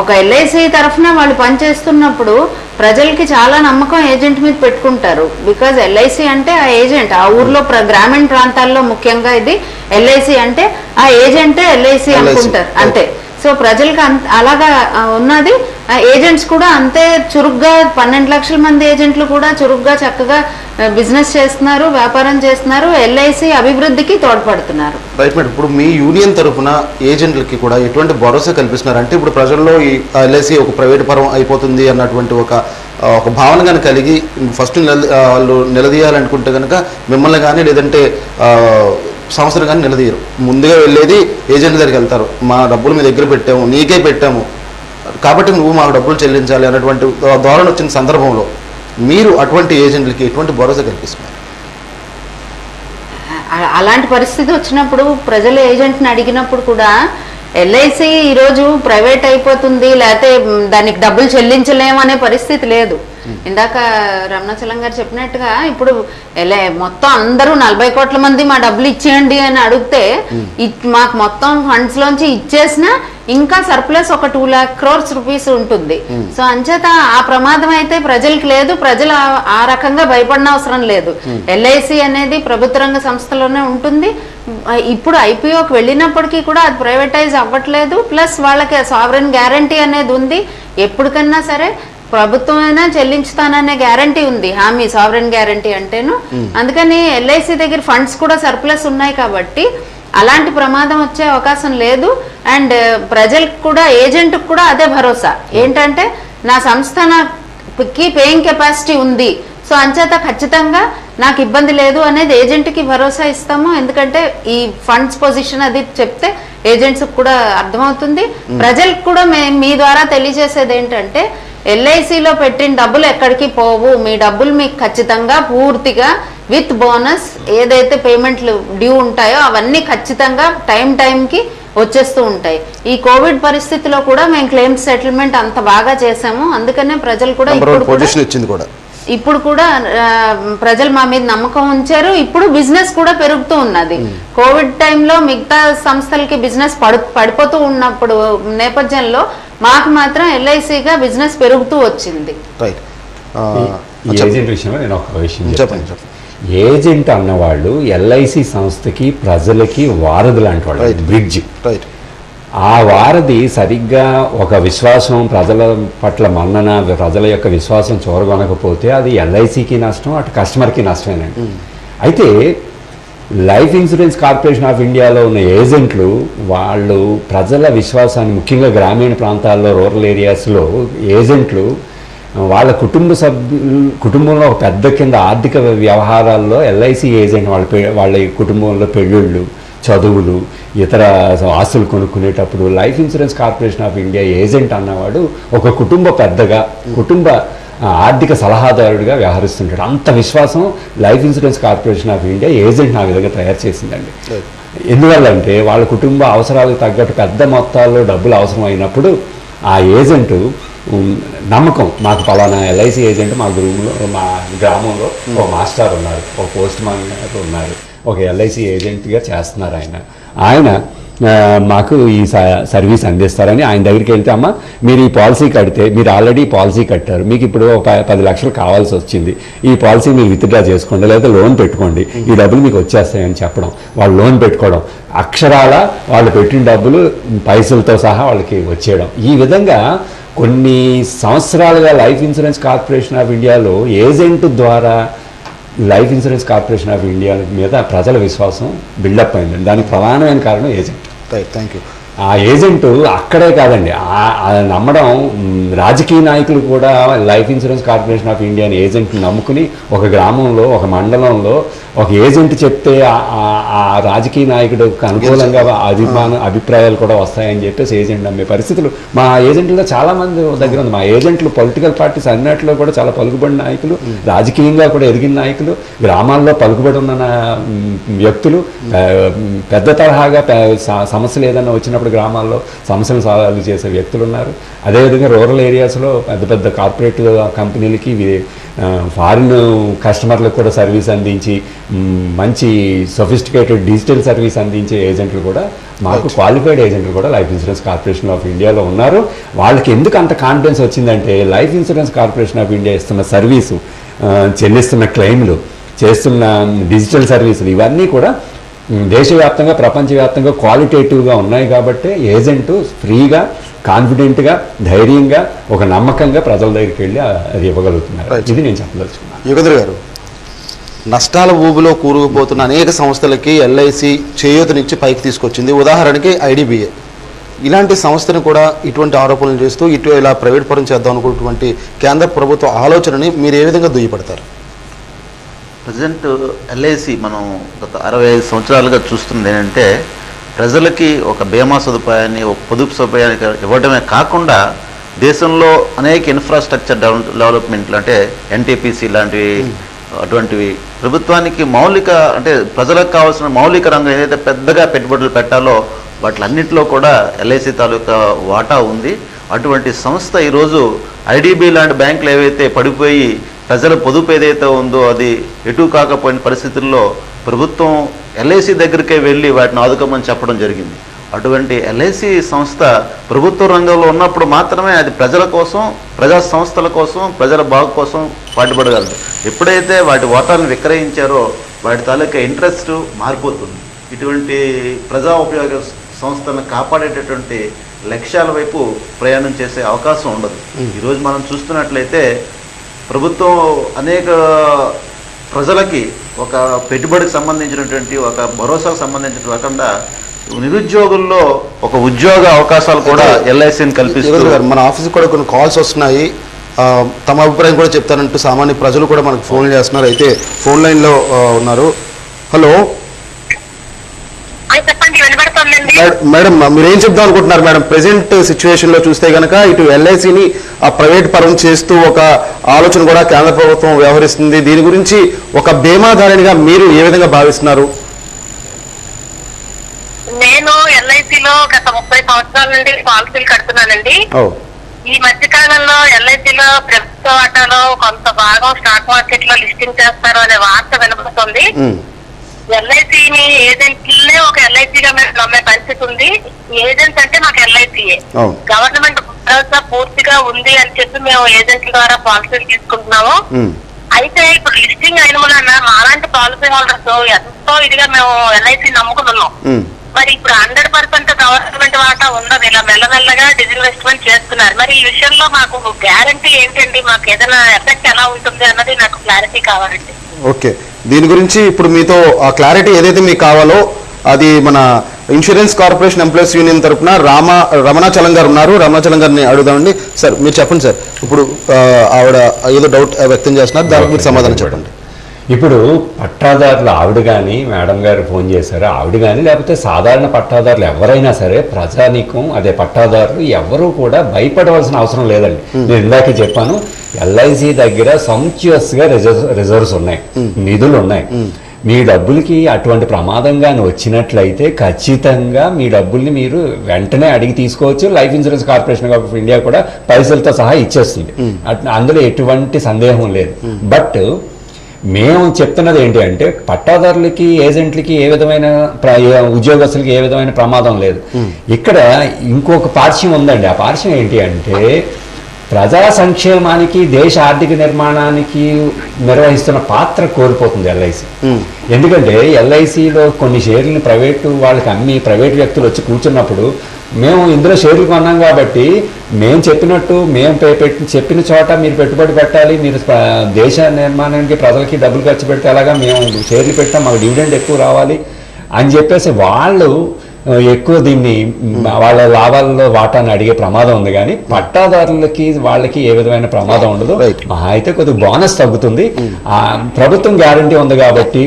ఒక ఎల్ఐసి తరఫున వాళ్ళు పనిచేస్తున్నప్పుడు ప్రజలకి చాలా నమ్మకం ఏజెంట్ మీద పెట్టుకుంటారు. బికాజ్ ఎల్ఐసి అంటే ఆ ఏజెంట్, ఆ ఊర్లో గ్రామీణ ప్రాంతాల్లో ముఖ్యంగా ఇది ఎల్ఐసి అంటే ఆ ఏజెంటే ఎల్ఐసి అనుకుంటారు అంతే. సో ప్రజలకు అలాగా ఉన్నది. ఏజెంట్స్ కూడా అంతే చురుగ్గా 12 లక్షల మంది ఏజెంట్లు కూడా చురుగ్గా చక్కగా బిజినెస్ చేస్తున్నారు, వ్యాపారం చేస్తున్నారు, ఎల్ఐసి అభివృద్ధికి తోడ్పడుతున్నారు. రైట్ మేడం, ఇప్పుడు మీ యూనియన్ తరఫున ఏజెంట్లకి కూడా ఎటువంటి భరోసా కల్పిస్తున్నారు? అంటే ఇప్పుడు ప్రజల్లో ఈ ఎల్ఐసి ఒక ప్రైవేట్ పరం అయిపోతుంది అన్నటువంటి ఒక భావన కనుక కలిగి ఫస్ట్ వాళ్ళు నిలదీయాలనుకుంటే కనుక మిమ్మల్ని కానీ లేదంటే సంస్థలు కానీ నిలదీయరు, ముందుగా వెళ్ళేది ఏజెంట్ దగ్గరికి వెళ్తారు. మా డబ్బులు మీ దగ్గర పెట్టాము, నీకే పెట్టాము కాబట్టి నువ్వు మాకు డబ్బులు చెల్లించాలి అన్నటువంటి ధోరణి వచ్చిన సందర్భంలో మీరు అటువంటి ఏజెంట్లకి ఎటువంటి భరోసా కల్పిస్తున్నారు? అలాంటి పరిస్థితి వచ్చినప్పుడు ప్రజలు ఏజెంట్ని అడిగినప్పుడు కూడా ఎల్ఐసి ఈరోజు ప్రైవేట్ అయిపోతుంది, లేకపోతే దానికి డబ్బులు చెల్లించలేమనే పరిస్థితి లేదు. ఇందాక రమణాచలం గారు చెప్పినట్టుగా ఇప్పుడు మొత్తం అందరూ 40 కోట్ల మంది మా డబ్బులు ఇచ్చేయండి అని అడిగితే మాకు మొత్తం ఫండ్స్ లోంచి ఇచ్చేసినా ఇంకా సర్ప్లస్ ఒక 2 lakh crores రూపీస్ ఉంటుంది. సో అంచేత ఆ ప్రమాదం అయితే ప్రజలకు లేదు, ప్రజలు ఆ రకంగా భయపడిన అవసరం లేదు. ఎల్ఐసి అనేది ప్రభుత్వ రంగ సంస్థలోనే ఉంటుంది. ఇప్పుడు ఐపీఓకి వెళ్ళినప్పటికీ కూడా అది ప్రైవేటైజ్ అవ్వట్లేదు. ప్లస్ వాళ్ళకి సావరెన్ గ్యారంటీ అనేది ఉంది, ఎప్పటికన్నా సరే ప్రభుత్వం అయినా చెల్లించుతాననే గ్యారంటీ ఉంది, హామీ సావరెన్ గ్యారంటీ అంటేను. అందుకని ఎల్ఐసి దగ్గర ఫండ్స్ కూడా సర్ప్లస్ ఉన్నాయి కాబట్టి అలాంటి ప్రమాదం వచ్చే అవకాశం లేదు. అండ్ ప్రజలకు కూడా ఏజెంట్కి కూడా అదే భరోసా ఏంటంటే నా సంస్థ నాకు పేయింగ్ కెపాసిటీ ఉంది, సో అంచేత ఖచ్చితంగా నాకు ఇబ్బంది లేదు అనేది ఏజెంట్కి భరోసా ఇస్తాము. ఎందుకంటే ఈ ఫండ్స్ పొజిషన్ అది చెప్తే ఏజెంట్స్ కూడా అర్థమవుతుంది. ప్రజలకు కూడా మీ ద్వారా తెలియజేసేది ఏంటంటే ఎల్ఐసిలో పెట్టిన డబ్బులు ఎక్కడికి పోవు, మీ డబ్బులు మీకు ఖచ్చితంగా పూర్తిగా విత్ బోనస్ ఏదైతే పేమెంట్లు డ్యూ ఉంటాయో అవన్నీ ఖచ్చితంగా టైంకి వచ్చేస్తూ ఉంటాయి. ఈ కోవిడ్ పరిస్థితిలో కూడా మేము క్లెయిమ్స్ సెటిల్మెంట్ అంత బాగా చేసాము. అందుకనే ప్రజలు కూడా ఇప్పుడు కూడా ప్రజలు మా మీద నమ్మకం ఉంచారు. ఇప్పుడు బిజినెస్ కూడా పెరుగుతూ ఉన్నది. కోవిడ్ టైంలో మిగతా సంస్థలకి బిజినెస్ పడిపోతూ ఉన్నప్పుడు నేపథ్యంలో మాకు మాత్రం ఎల్ఐసిగా బిజినెస్ పెరుగుతూ వచ్చింది. ఏజెంట్ విషయంలో నేను ఒక విషయం చెప్పండి. ఏజెంట్ అన్నవాళ్ళు ఎల్ఐసి సంస్థకి ప్రజలకి వారధి లాంటి వాళ్ళు, బ్రిడ్జ్. ఆ వారధి సరిగ్గా ఒక విశ్వాసం, ప్రజల పట్ల మన్నన, ప్రజల యొక్క విశ్వాసం చూరగొనకపోతే అది ఎల్ఐసికి నష్టం, అటు కస్టమర్కి నష్టమేనండి. అయితే లైఫ్ ఇన్సూరెన్స్ కార్పొరేషన్ ఆఫ్ ఇండియాలో ఉన్న ఏజెంట్లు వాళ్ళు ప్రజల విశ్వాసాన్ని, ముఖ్యంగా గ్రామీణ ప్రాంతాల్లో, రూరల్ ఏరియాస్లో ఏజెంట్లు వాళ్ళ కుటుంబంలో ఒక పెద్ద కింద ఆర్థిక వ్యవహారాల్లో ఎల్ఐసి ఏజెంట్ వాళ్ళ కుటుంబంలో పెళ్ళిళ్ళు, చదువులు, ఇతర ఆస్తులు కొనుక్కునేటప్పుడు life insurance corporation of India agent అన్నవాడు ఒక కుటుంబ పెద్దగా, కుటుంబ ఆర్థిక సలహాదారుడిగా వ్యవహరిస్తుంటాడు. అంత విశ్వాసం life insurance corporation of India agent ఆ విధంగా తయారు చేసిందండి. ఎందువల్లంటే వాళ్ళ కుటుంబ అవసరాలకు తగ్గట్టు పెద్ద మొత్తాల్లో డబ్బులు అవసరం అయినప్పుడు ఆ ఏజెంటు నమ్మకం, మాకు పలానా ఎల్ఐసి ఏజెంట్ మా గ్రామంలో ఒక మాస్టర్ ఉన్నారు, ఒక పోస్ట్ మ్యాన్ ఉన్నారు, ఒక ఎల్ఐసి ఏజెంట్గా చేస్తున్నారు. ఆయన మాకు ఈ సర్వీస్ అందిస్తారని ఆయన దగ్గరికి వెళ్తే, అమ్మ మీరు ఈ పాలసీ కడితే, మీరు ఆల్రెడీ పాలసీ కట్టారు, మీకు ఇప్పుడు ఒక 10 లక్షలు కావాల్సి వచ్చింది, ఈ పాలసీ మీరు విత్డ్రా చేసుకోండి, లేదా లోన్ పెట్టుకోండి, ఈ డబ్బులు మీకు వచ్చేస్తాయని చెప్పడం, వాళ్ళు లోన్ పెట్టుకోవడం, అక్షరాల వాళ్ళు పెట్టిన డబ్బులు పైసలతో సహా వాళ్ళకి వచ్చేయడం. ఈ విధంగా కొన్ని సంవత్సరాలుగా లైఫ్ ఇన్సూరెన్స్ కార్పొరేషన్ ఆఫ్ ఇండియాలో ఏజెంట్ ద్వారా life insurance corporation of India మీద ప్రజల విశ్వాసం బిల్డప్ అయిందండి. దానికి ప్రధానమైన కారణం ఏజెంట్. Thank you. ఆ ఏజెంటు అక్కడే కాదండి, నమ్మడం రాజకీయ నాయకులు కూడా లైఫ్ ఇన్సూరెన్స్ కార్పొరేషన్ ఆఫ్ ఇండియాని ఏజెంట్ని నమ్ముకుని ఒక గ్రామంలో, ఒక మండలంలో ఒక ఏజెంట్ చెప్తే ఆ రాజకీయ నాయకుడికి అనుకూలంగా అభిప్రాయాలు కూడా వస్తాయని చెప్పేసి ఏజెంట్ నమ్మే పరిస్థితులు మా ఏజెంట్లో చాలామంది దగ్గర ఉంది. మా ఏజెంట్లు పొలిటికల్ పార్టీస్ అన్నిటిలో కూడా చాలా పలుకుబడిన నాయకులు, రాజకీయంగా కూడా ఎదిగిన నాయకులు, గ్రామాల్లో పలుకుబడి ఉన్న వ్యక్తులు, పెద్ద తరహాగా సమస్యలు ఏదైనా వచ్చినప్పుడు గ్రామాల్లో సమస్యలు సాల్వ్ చేసే వ్యక్తులు ఉన్నారు. అదేవిధంగా రూరల్ ఏరియాస్లో పెద్ద పెద్ద కార్పొరేట్ కంపెనీలకి, ఫారిన్ కస్టమర్లకు కూడా సర్వీస్ అందించి మంచి సొఫిస్టికేటెడ్ డిజిటల్ సర్వీస్ అందించే ఏజెంట్లు కూడా, మాకు క్వాలిఫైడ్ ఏజెంట్లు కూడా లైఫ్ ఇన్సూరెన్స్ కార్పొరేషన్ ఆఫ్ ఇండియాలో ఉన్నారు. వాళ్ళకి ఎందుకు అంత కాన్ఫిడెన్స్ వచ్చిందంటే life insurance corporation of India ఇస్తున్న సర్వీసు, చెల్లిస్తున్న క్లెయిమ్లు, చేస్తున్న డిజిటల్ సర్వీసులు ఇవన్నీ కూడా దేశవ్యాప్తంగా, ప్రపంచవ్యాప్తంగా క్వాలిటేటివ్గా ఉన్నాయి. కాబట్టి ఏజెంటు ఫ్రీగా, కాన్ఫిడెంట్గా, ధైర్యంగా, ఒక నమ్మకంగా ప్రజల దగ్గరికి వెళ్ళి అది ఇవ్వగలుగుతున్నారు. ఇది నేను చెప్పదలుచుకున్నాను. యుగంధర్ గారు, నష్టాల ఊబిలో కూరుకుపోతున్న అనేక సంస్థలకి ఎల్ఐసి చేయూతనిచ్చి పైకి తీసుకొచ్చింది. ఉదాహరణకి ఐడిబిఐ. ఇలాంటి సంస్థను కూడా ఇటువంటి ఆరోపణలు చేస్తూ ఇలా ప్రైవేట్ పరం చేద్దాం అనుకున్నటువంటి కేంద్ర ప్రభుత్వ ఆలోచనని మీరు ఏ విధంగా దుయ్యపడతారు? ప్రజెంట్ ఎల్ఐసి మనం గత 65 సంవత్సరాలుగా చూస్తుంది ఏంటంటే, ప్రజలకి ఒక బీమా సదుపాయాన్ని, ఒక పొదుపు సదుపాయాన్ని ఇవ్వడమే కాకుండా దేశంలో అనేక ఇన్ఫ్రాస్ట్రక్చర్ డెవలప్మెంట్లు, అంటే ఎన్టీపీసీ లాంటివి, అటువంటివి ప్రభుత్వానికి మౌలిక, అంటే ప్రజలకు కావాల్సిన మౌలిక రంగం ఏదైతే పెద్దగా పెట్టుబడులు పెట్టాలో వాటిలన్నింటిలో కూడా ఎల్ఐసి తాలూకా వాటా ఉంది. అటువంటి సంస్థ ఈరోజు ఐడిబి లాంటి బ్యాంకులు ఏవైతే పడిపోయి ప్రజల పొదుపు ఏదైతే ఉందో అది ఎటు కాకపోయిన పరిస్థితుల్లో ప్రభుత్వం ఎల్ఐసి దగ్గరికే వెళ్ళి వాటిని ఆదుకోమని చెప్పడం జరిగింది. అటువంటి ఎల్ఐసి సంస్థ ప్రభుత్వ రంగంలో ఉన్నప్పుడు మాత్రమే అది ప్రజల కోసం, ప్రజా సంస్థల కోసం, ప్రజల బాగు కోసం పాటుపడగలదు. ఎప్పుడైతే వాటి వాటాలను విక్రయించారో వాటి తాలూకా ఇంట్రెస్ట్ మారిపోతుంది. ఇటువంటి ప్రజా ఉపయోగ సంస్థలను కాపాడేటటువంటి లక్ష్యాల వైపు ప్రయాణం చేసే అవకాశం ఉండదు. ఈరోజు మనం చూస్తున్నట్లయితే ప్రభుత్వం అనేక ప్రజలకి ఒక పెట్టుబడికి సంబంధించినటువంటి, ఒక భరోసాకు సంబంధించిన కాకుండా నిరుద్యోగుల్లో ఒక ఉద్యోగ అవకాశాలు కూడా ఎల్ఐసిని కల్పిస్తారు. మన ఆఫీస్కి కూడా కొన్ని కాల్స్ వస్తున్నాయి, తమ అభిప్రాయం కూడా చెప్తారంటూ సామాన్య ప్రజలు కూడా మనకు ఫోన్ చేస్తున్నారు. అయితే ఫోన్ లైన్లో ఉన్నారు. హలో, మేడం మీరేం చెప్దాం అనుకుంటున్నారు మేడం? ప్రెసెంట్ సిచ్యువేషన్ లో చూస్తే గనక ఇటు ఎల్ఐసిని ప్రైవేట్ పరం చేస్తూ ఒక ఆలోచన కూడా కేంద్ర ప్రభుత్వం వ్యవహరిస్తుంది. దీని గురించి ఒక బీమాదారునిగా మీరు ఏ విధంగా భావిస్తున్నారు? నేను ఎల్ఐసిలో గత 30 సంవత్సరాల నుండి పాలసీలు కడుతున్నానండి. ఈ మధ్య కాలంలో ఎల్ఐసిలో ప్రభుత్వ వాటాలో కొంత భాగం స్టాక్ మార్కెట్ లో లిస్టింగ్ చేస్తారు అనే వార్త వినబడుతుంది. ఎల్ఐసిని ఏజెంట్లే ఒక ఎల్ఐసిగా మేము నమ్మే పరిస్థితి ఉంది. ఏజెంట్స్ అంటే మాకు ఎల్ఐసియే. గవర్నమెంట్ భరోసా పూర్తిగా ఉంది అని చెప్పి మేము ఏజెంట్ల ద్వారా పాలసీలు తీసుకుంటున్నాము. అయితే ఇప్పుడు లిస్టింగ్ అయిన వలన మాలాంటి పాలసీ హోల్డర్స్ ఎంతో ఇదిగా మేము ఎల్ఐసి నమ్ముకున్నాం. మరి ఇప్పుడు 100% గవర్నమెంట్ వాటా ఉన్నది. ఇలా మెల్లమెల్లగా డిజిన్వెస్ట్మెంట్ చేస్తున్నారు. మరి ఈ విషయంలో మాకు గ్యారంటీ ఏంటండి? మాకు ఏదైనా ఎఫెక్ట్ ఎలా ఉంటుంది అన్నది నాకు క్లారిటీ కావాలండి. ఓకే, దీని గురించి ఇప్పుడు మీతో ఆ క్లారిటీ ఏదైతే మీకు కావాలో అది మన ఇన్సూరెన్స్ కార్పొరేషన్ ఎంప్లాయీస్ యూనియన్ తరఫున రమణాచలం గారు ఉన్నారు. రమణాచలం గారిని అడుగుదామండి. సార్ మీరు చెప్పండి సార్, ఇప్పుడు ఆవిడ ఏదో డౌట్ వ్యక్తం చేస్తున్నారు, దానికి మీరు సమాధానం చెప్పండి. ఇప్పుడు పట్టాదారులు ఆవిడ కానీ మేడం గారు ఫోన్ చేశారు, ఆవిడ కానీ లేకపోతే సాధారణ పట్టాదారులు ఎవరైనా సరే ప్రజానీకం అదే పట్టాదారులు ఎవరు కూడా భయపడవలసిన అవసరం లేదండి. నేను ఇందాకే చెప్పాను, ఎల్ఐసి దగ్గర సంచ్యుయస్గా రిజర్వ్స్ ఉన్నాయి, నిధులు ఉన్నాయి. మీ డబ్బులకి అటువంటి ప్రమాదంగా వచ్చినట్లయితే ఖచ్చితంగా మీ డబ్బుల్ని మీరు వెంటనే అడిగి తీసుకోవచ్చు. Life insurance corporation of India కూడా పైసలతో సహా ఇచ్చేస్తుంది, అందులో ఎటువంటి సందేహం లేదు. బట్ మేము చెప్తున్నది ఏంటి అంటే పట్టాదారులకి ఏజెంట్లకి ఏ విధమైన ఉద్యోగస్తులకి ఏ విధమైన ప్రమాదం లేదు. ఇక్కడ ఇంకొక పార్శ్యం ఉందండి. ఆ పార్శ్యం ఏంటి అంటే ప్రజా సంక్షేమానికి దేశ ఆర్థిక నిర్మాణానికి నిర్వహిస్తున్న పాత్ర కోల్పోతుంది ఎల్ఐసి. ఎందుకంటే ఎల్ఐసిలో కొన్ని షేర్లని ప్రైవేటు వాళ్ళకి అమ్మి ప్రైవేట్ వ్యక్తులు వచ్చి కూర్చున్నప్పుడు మేము ఇందులో షేర్లు కొన్నాం కాబట్టి మేము చెప్పినట్టు మేము చెప్పిన చోట మీరు పెట్టుబడి పెట్టాలి, మీరు దేశ నిర్మాణానికి ప్రజలకి డబ్బులు ఖర్చు పెడితే అలాగా మేము షేర్లు పెట్టాం, మాకు డివిడెండ్ ఎక్కువ రావాలి అని చెప్పేసి వాళ్ళు ఎక్కువ దీన్ని వాళ్ళ లాభాల్లో వాటాన్ని అడిగే ప్రమాదం ఉంది. కానీ పట్టాదారులకి వాళ్ళకి ఏ విధమైన ప్రమాదం ఉండదు. అయితే కొద్దిగా బోనస్ తగ్గుతుంది. ప్రభుత్వం గ్యారంటీ ఉంది కాబట్టి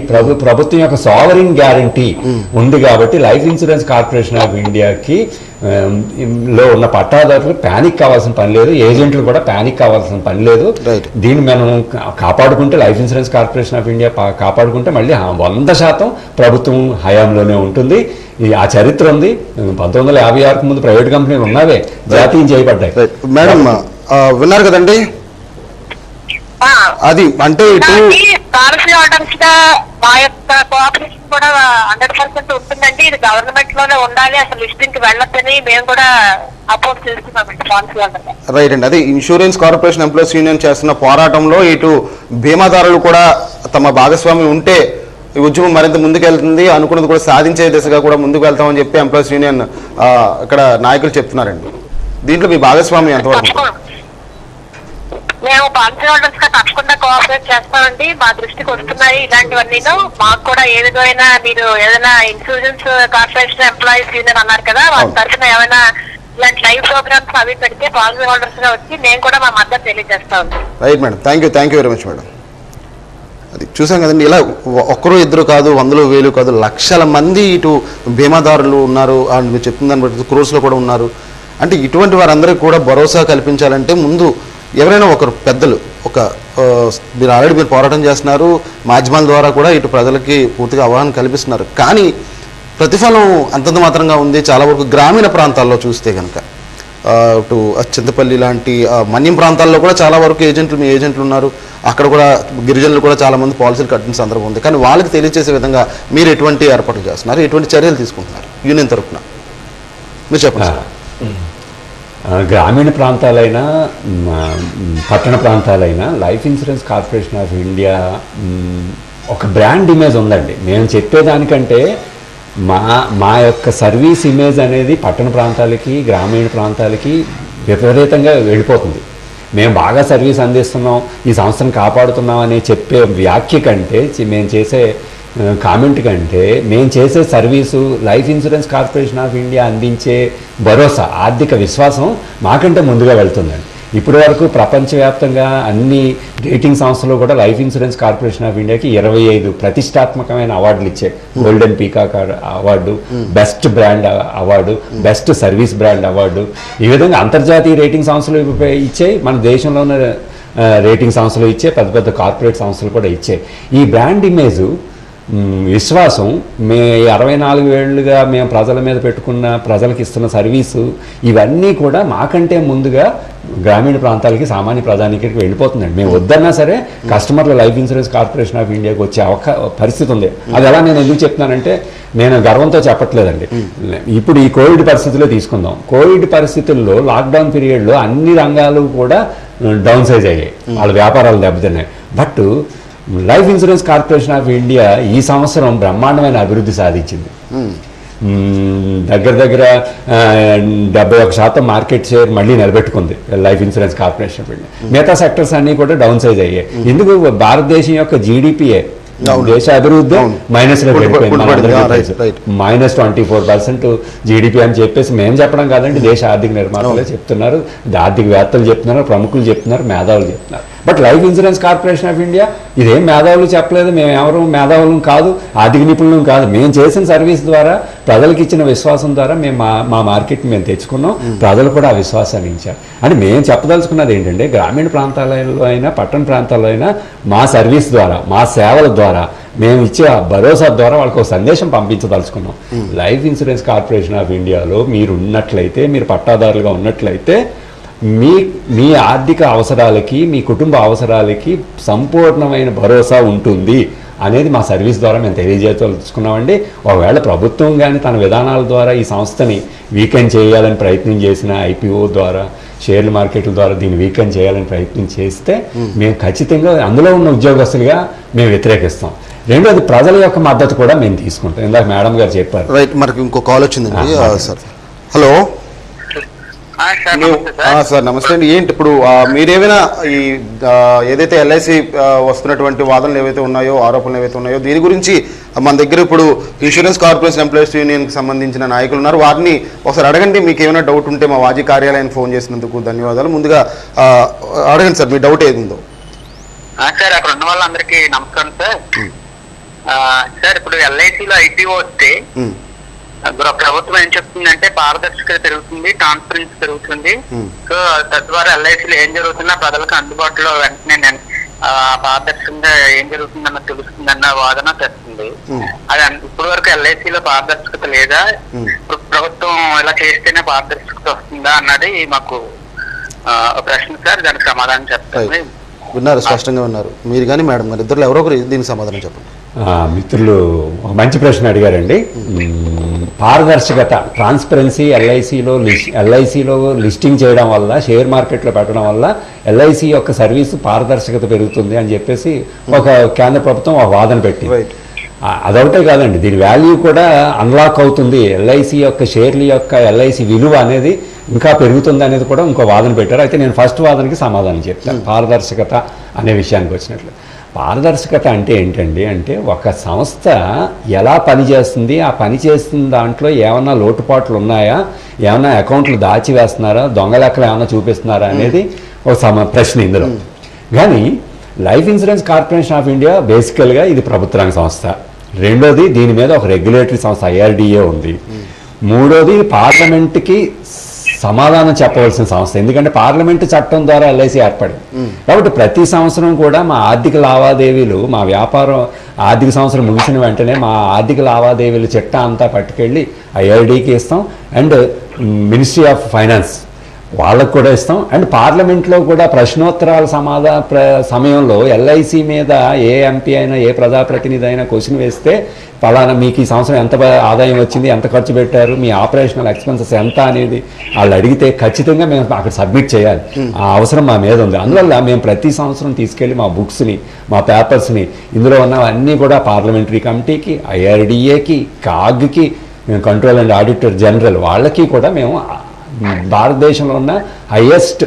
ప్రభుత్వం యొక్క సావరిన్ గ్యారంటీ ఉంది కాబట్టి లైఫ్ ఇన్సూరెన్స్ కార్పొరేషన్ ఆఫ్ ఇండియాకి లో ఉన్న పట్టాదారులు ప్యానిక్ కావాల్సిన పని లేదు, ఏజెంట్లు కూడా ప్యానిక్ కావాల్సిన పని లేదు. దీన్ని మనం కాపాడుకుంటే life insurance corporation of India కాపాడుకుంటే మళ్ళీ 100% ప్రభుత్వం హయాంలోనే ఉంటుంది. ఆ చరిత్ర ఉంది. 1956 ముందు ప్రైవేట్ కంపెనీలు ఉన్నవే జాతీయం చేయబడ్డాయి. మేడం విన్నారు కదండి, అది అంటే ఇటు పాలసీ ఆర్డర్స్ గా మా యొక్క కోఆపరేషన్ కూడా 100% ఉంటుందండి. ఇది గవర్నమెంట్ లోనే ఉండాలి, అసలు లిస్టింగ్ కి వెళ్ళొద్దని మేము కూడా అపోజ్ చేస్తున్నామండి పాలసీ ఆర్డర్. రైట్ అండి. అదే ఇన్సూరెన్స్ కార్పొరేషన్ ఎంప్లాయీస్ యూనియన్ చేస్తున్న పోరాటంలో ఇటు బీమాదారులు కూడా తమ భాగస్వామి ఉంటే ఈ ఉద్యమం మరింత ముందుకెళ్తుంది, అనుకున్నది కూడా సాధించే దిశగా కూడా ముందుకు వెళ్తామని చెప్పి ఎంప్లాయీస్ యూనియన్ ఇక్కడ నాయకులు చెప్తున్నారండి. దీంట్లో మీ భాగస్వామి ఎంతవరకు? మేము పాలసీ హోల్డర్స్ గా తప్పకుండా కోఆపరేట్ చేస్తామండి. మా దృష్టికి వస్తున్నాయి ఇలాంటివన్నీ. మాకు కూడా ఏ విధమైన మీరు ఏదైనా ఇన్సూరెన్స్ కార్పొరేషన్ ఎంప్లాయీస్ యూనియన్ అన్నారు కదా, వాళ్ళ తరఫున ఏమైనా ఇలాంటి లైవ్ ప్రోగ్రామ్స్ అవి పెడితే పాలసీ హోల్డర్స్ గా వచ్చి మేము కూడా మా మద్దతు తెలియజేస్తాం. Right madam, thank you very much madam. అది చూసాం కదండి, ఇలా ఒక్కరు ఇద్దరు కాదు, వందలు వేలు కాదు, లక్షల మంది ఇటు బీమాదారులు ఉన్నారు. అండ్ మీరు చెప్తున్న దాన్ని బట్టి క్రోర్స్లో కూడా ఉన్నారు. అంటే ఇటువంటి వారందరికీ కూడా భరోసా కల్పించాలంటే ముందు ఎవరైనా ఒకరు పెద్దలు మీరు ఆల్రెడీ మీరు పోరాటం చేస్తున్నారు, మాధ్యమాల ద్వారా కూడా ఇటు ప్రజలకి పూర్తిగా అవగాహన కల్పిస్తున్నారు. కానీ ప్రతిఫలం అంతంత మాత్రంగా ఉంది. చాలా వరకు గ్రామీణ ప్రాంతాల్లో చూస్తే కనుక ఇటు చింతపల్లి లాంటి మన్యం ప్రాంతాల్లో కూడా చాలా వరకు మీ ఏజెంట్లు ఉన్నారు. అక్కడ కూడా గిరిజనులు కూడా చాలా మంది పాలసీలు కట్టిన సందర్భం ఉంది. కానీ వాళ్ళకి తెలియజేసే విధంగా మీరు ఎటువంటి ఏర్పాట్లు చేస్తున్నారు, ఎటువంటి చర్యలు తీసుకుంటున్నారు యూనియన్ తరఫున మీరు చెప్పండి. గ్రామీణ ప్రాంతాలైనా పట్టణ ప్రాంతాలైనా life insurance corporation of India ఒక బ్రాండ్ ఇమేజ్ ఉందండి. మేము చెప్పేదానికంటే మా యొక్క సర్వీస్ ఇమేజ్ అనేది పట్టణ ప్రాంతాలకి గ్రామీణ ప్రాంతాలకి విపరీతంగా వెళ్ళిపోతుంది. మేము బాగా సర్వీస్ అందిస్తున్నాం, ఈ సంస్థను కాపాడుతున్నాం అని చెప్పే వ్యాఖ్య కంటే మేము చేసే కామెంట్ కంటే మేము చేసే service life insurance corporation of India అందించే భరోసా ఆర్థిక విశ్వాసం మాకంటే ముందుగా వెళ్తుందండి. ఇప్పటి వరకు ప్రపంచవ్యాప్తంగా అన్ని రేటింగ్ సంస్థలు కూడా లైఫ్ ఇన్సూరెన్స్ కార్పొరేషన్ ఆఫ్ ఇండియాకి 25 ప్రతిష్టాత్మకమైన అవార్డులు ఇచ్చాయి. Golden peacock award, best brand award, best service brand award, ఈ విధంగా అంతర్జాతీయ రేటింగ్ సంస్థలు ఇచ్చాయి. మన దేశంలో ఉన్న రేటింగ్ సంస్థలు ఇచ్చే, పెద్ద పెద్ద కార్పొరేట్ సంస్థలు కూడా ఇచ్చాయి. ఈ బ్రాండ్ ఇమేజ్, విశ్వాసం, 64 ఏళ్ళుగా మేము ప్రజల మీద పెట్టుకున్న, ప్రజలకు ఇస్తున్న సర్వీసు, ఇవన్నీ కూడా మాకంటే ముందుగా గ్రామీణ ప్రాంతాలకి, సామాన్య ప్రజానికి వెళ్ళిపోతుందండి. మేము వద్దన్నా సరే కస్టమర్లు లైఫ్ ఇన్సూరెన్స్ కార్పొరేషన్ ఆఫ్ ఇండియాకి వచ్చే పరిస్థితి ఉంది. అది ఎలా నేను ఎందుకు చెప్తున్నానంటే, నేను గర్వంతో చెప్పట్లేదండి. ఇప్పుడు ఈ కోవిడ్ పరిస్థితుల్లో తీసుకుందాం. కోవిడ్ పరిస్థితుల్లో లాక్డౌన్ పీరియడ్లో అన్ని రంగాలు కూడా డౌన్ సైజ్ అయ్యాయి, వాళ్ళ వ్యాపారాలు దెబ్బతిన్నాయి. But life insurance corporation of India ఈ సంవత్సరం బ్రహ్మాండమైన అభివృద్ధి సాధించింది. దగ్గర 71% మార్కెట్ షేర్ మళ్ళీ నిలబెట్టుకుంది life insurance corporation of India. మిగతా సెక్టర్స్ అన్నీ కూడా డౌన్ సైజ్ అయ్యాయి. ఎందుకు? భారతదేశం యొక్క జీడిపిఏ, దేశ అభివృద్ధి మైనస్ లో వెళ్ళిపోయింది. -24% జీడిపి అని చెప్పేసి మేము చెప్పడం కాదండి, దేశ ఆర్థిక నిర్మాతలే చెప్తున్నారు, ఆర్థికవేత్తలు చెప్తున్నారు, ప్రముఖులు చెప్తున్నారు, మేధావులు చెప్తున్నారు. But life insurance corporation of India ఇదేం మేధావులు చెప్పలేదు, మేము ఎవరు మేధావులం కాదు, ఆర్థిక నిపుణులం కాదు. మేము చేసిన సర్వీస్ ద్వారా, ప్రజలకు ఇచ్చిన విశ్వాసం ద్వారా మేము మా మార్కెట్ని మేము తెచ్చుకున్నాం. ప్రజలు కూడా ఆ విశ్వాసాన్ని ఇచ్చారు. అంటే మేము చెప్పదలుచుకున్నది ఏంటంటే, గ్రామీణ ప్రాంతాలలో అయినా పట్టణ ప్రాంతాల్లో అయినా మా సర్వీస్ ద్వారా, మా సేవల ద్వారా, మేము ఇచ్చే భరోసా ద్వారా వాళ్ళకి ఒక సందేశం పంపించదలుచుకున్నాం. లైఫ్ ఇన్సూరెన్స్ కార్పొరేషన్ ఆఫ్ ఇండియాలో మీరు ఉన్నట్లయితే, మీరు పట్టాదారులుగా ఉన్నట్లయితే, మీ ఆర్థిక అవసరాలకి, మీ కుటుంబ అవసరాలకి సంపూర్ణమైన భరోసా ఉంటుంది అనేది మా సర్వీస్ ద్వారా మేము తెలియజేయదలుచుకున్నామండి. ఒకవేళ ప్రభుత్వం కానీ తన విధానాల ద్వారా ఈ సంస్థని వీకెండ్ చేయాలని ప్రయత్నం చేసిన, ఐపీఓ ద్వారా, షేర్ల మార్కెట్ల ద్వారా దీన్ని వీకెండ్ చేయాలని ప్రయత్నం చేస్తే మేము ఖచ్చితంగా అందులో ఉన్న ఉద్యోగస్తులుగా మేము వ్యతిరేకిస్తాం. రెండోది, ప్రజల యొక్క మద్దతు కూడా మేము తీసుకుంటాం. ఇందాక మేడం గారు చెప్పారు. రైట్, మనకి ఇంకో కాల్ వచ్చిందండి. సార్, హలో సార్, నమస్తే అండి. ఏంటి ఇప్పుడు మీరేమైనా ఈ ఏదైతే ఎల్ఐసి వస్తున్నటువంటి వాదనలు ఏవైతే ఉన్నాయో, ఆరోపణలు ఏవైతే ఉన్నాయో, దీని గురించి మన దగ్గర ఇప్పుడు ఇన్సూరెన్స్ కార్పొరేషన్ ఎంప్లాయీస్ యూనియన్కి సంబంధించిన నాయకులు ఉన్నారు, వారిని ఒకసారి అడగండి. మీకు ఏమైనా డౌట్ ఉంటే మా వాజీ కార్యాలయానికి ఫోన్ చేసినందుకు ధన్యవాదాలు. ముందుగా అడగండి సార్, మీ డౌట్ ఏది ఉందో. సార్, అక్కడ ఉన్న వాళ్ళందరికీ నమస్కారం సార్. సార్, ఇప్పుడు ఎల్ఐసిలో ఐపీఓ వస్తే ప్రభుత్వం ఏం చెప్తుందంటే పారదర్శకత పెరుగుతుంది, ట్రాన్స్పరెన్సీ పెరుగుతుంది. సో తద్వారా ఎల్ఐసిలో ఏం జరుగుతున్నా ప్రజలకు అందుబాటులో వెంటనే పారదర్శకంగా ఏం జరుగుతుందన్న తెలుస్తుందన్న వాదన తెస్తుంది. అది ఇప్పటి వరకు ఎల్ఐసిలో పారదర్శకత లేదా, ప్రభుత్వం ఇలా చేస్తేనే పారదర్శకత వస్తుందా అన్నది మాకు ప్రశ్న సార్. దానికి సమాధానం చెప్తాను. విన్నారు, స్పష్టంగా ఉన్నారు మీరు కానీ మేడం గారు, ఇద్దరు ఎవరో ఒకరు దీనికి సమాధానం చెప్పండి. మిత్రులు ఒక మంచి ప్రశ్న అడిగారండి. పారదర్శకత, ట్రాన్స్పరెన్సీ ఎల్ఐసిలో లిస్టింగ్ చేయడం వల్ల, షేర్ మార్కెట్లో పెట్టడం వల్ల ఎల్ఐసి యొక్క సర్వీసు పారదర్శకత పెరుగుతుంది అని చెప్పేసి ఒక కేంద్ర ప్రభుత్వం ఒక వాదన పెట్టింది. అదొకటే కాదండి, దీని వాల్యూ కూడా అన్లాక్ అవుతుంది, ఎల్ఐసి యొక్క షేర్ల యొక్క ఎల్ఐసి విలువ అనేది ఇంకా పెరుగుతుంది అనేది కూడా ఇంకో వాదన పెట్టారు. అయితే నేను ఫస్ట్ వాదనకి సమాధానం చెప్తాను. పారదర్శకత అనే విషయానికి వచ్చినట్లు, పారదర్శకత అంటే ఏంటండి అంటే, ఒక సంస్థ ఎలా పనిచేస్తుంది, ఆ పని చేస్తున్న దాంట్లో ఏమన్నా లోటుపాట్లు ఉన్నాయా, ఏమన్నా అకౌంట్లు దాచివేస్తున్నారా, దొంగ లెక్కలు ఏమన్నా చూపిస్తున్నారా అనేది ఒక ప్రశ్న ఇందులో. కానీ life insurance corporation of India బేసికల్గా ఇది ప్రభుత్వ రంగ సంస్థ. రెండోది, దీని మీద ఒక రెగ్యులేటరీ సంస్థ IRDA ఉంది. మూడోది, పార్లమెంట్కి సమాధానం చెప్పవలసిన సంస్థ, ఎందుకంటే పార్లమెంటు చట్టం ద్వారా ఎల్ఐసి ఏర్పడింది. కాబట్టి ప్రతి సంవత్సరం కూడా మా ఆర్థిక లావాదేవీలు, మా వ్యాపారం ఆర్థిక సంవత్సరం ముగిసిన వెంటనే మా ఆర్థిక లావాదేవీలు చిట్టా అంతా పట్టుకెళ్ళి IRDAకి ఇస్తాం, అండ్ మినిస్ట్రీ ఆఫ్ ఫైనాన్స్ వాళ్ళకు కూడా ఇస్తాం. అండ్ పార్లమెంట్లో కూడా ప్రశ్నోత్తరాల సమయంలో ఎల్ఐసి మీద ఏ ఎంపీ అయినా, ఏ ప్రజాప్రతినిధి అయినా క్వశ్చన్ వేస్తే, ఫలానా మీకు ఈ సంవత్సరం ఎంత ఆదాయం వచ్చింది, ఎంత ఖర్చు పెట్టారు, మీ ఆపరేషనల్ ఎక్స్పెన్సెస్ ఎంత అనేది వాళ్ళు అడిగితే ఖచ్చితంగా మేము అక్కడ సబ్మిట్ చేయాలి. ఆ అవసరం మా మీద ఉంది. అందువల్ల మేము ప్రతి సంవత్సరం తీసుకెళ్ళి మా బుక్స్ని, మా పేపర్స్ని, ఇందులో ఉన్నవన్నీ కూడా పార్లమెంటరీ కమిటీకి, IRDAకి, CAGకి, కంట్రోల్ అండ్ ఆడిటర్ జనరల్ వాళ్ళకి కూడా మేము భారతదేశంలో ఉన్న హైయెస్ట్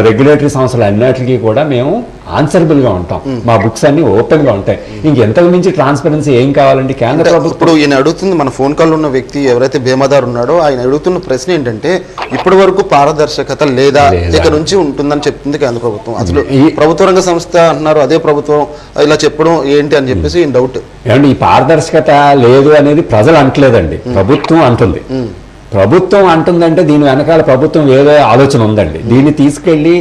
రెగ్యులేటరీ సంస్థలు అన్నిటికీ కూడా మేము ఆన్సరబుల్గా ఉంటాం. మా బుక్స్ అన్ని ఓపెన్గా ఉంటాయి. ఇంకెంతకు మించి ట్రాన్స్పరెన్సీ ఏం కావాలండి? కేంద్ర ప్రభుత్వం ఇప్పుడు ఈయన అడుగుతుంది, మన ఫోన్ కాల్ ఉన్న వ్యక్తి ఎవరైతే బీమాదారు ఉన్నాడో ఆయన అడుగుతున్న ప్రశ్న ఏంటంటే ఇప్పటి వరకు పారదర్శకత లేదా ఇక నుంచి ఉంటుందని చెప్తుంది కేంద్ర ప్రభుత్వం. అసలు ప్రభుత్వ రంగ సంస్థ అంటున్నారు, అదే ప్రభుత్వం ఇలా చెప్పడం ఏంటి అని చెప్పేసి ఈయన డౌట్. ఏమంటే ఈ పారదర్శకత లేదు అనేది ప్రజలు అంటలేదండి, ప్రభుత్వం అంటుంది. ప్రభుత్వం అంటుందంటే దీని వెనకాల ప్రభుత్వం ఏదో ఆలోచన ఉందండి. దీన్ని తీసుకెళ్లి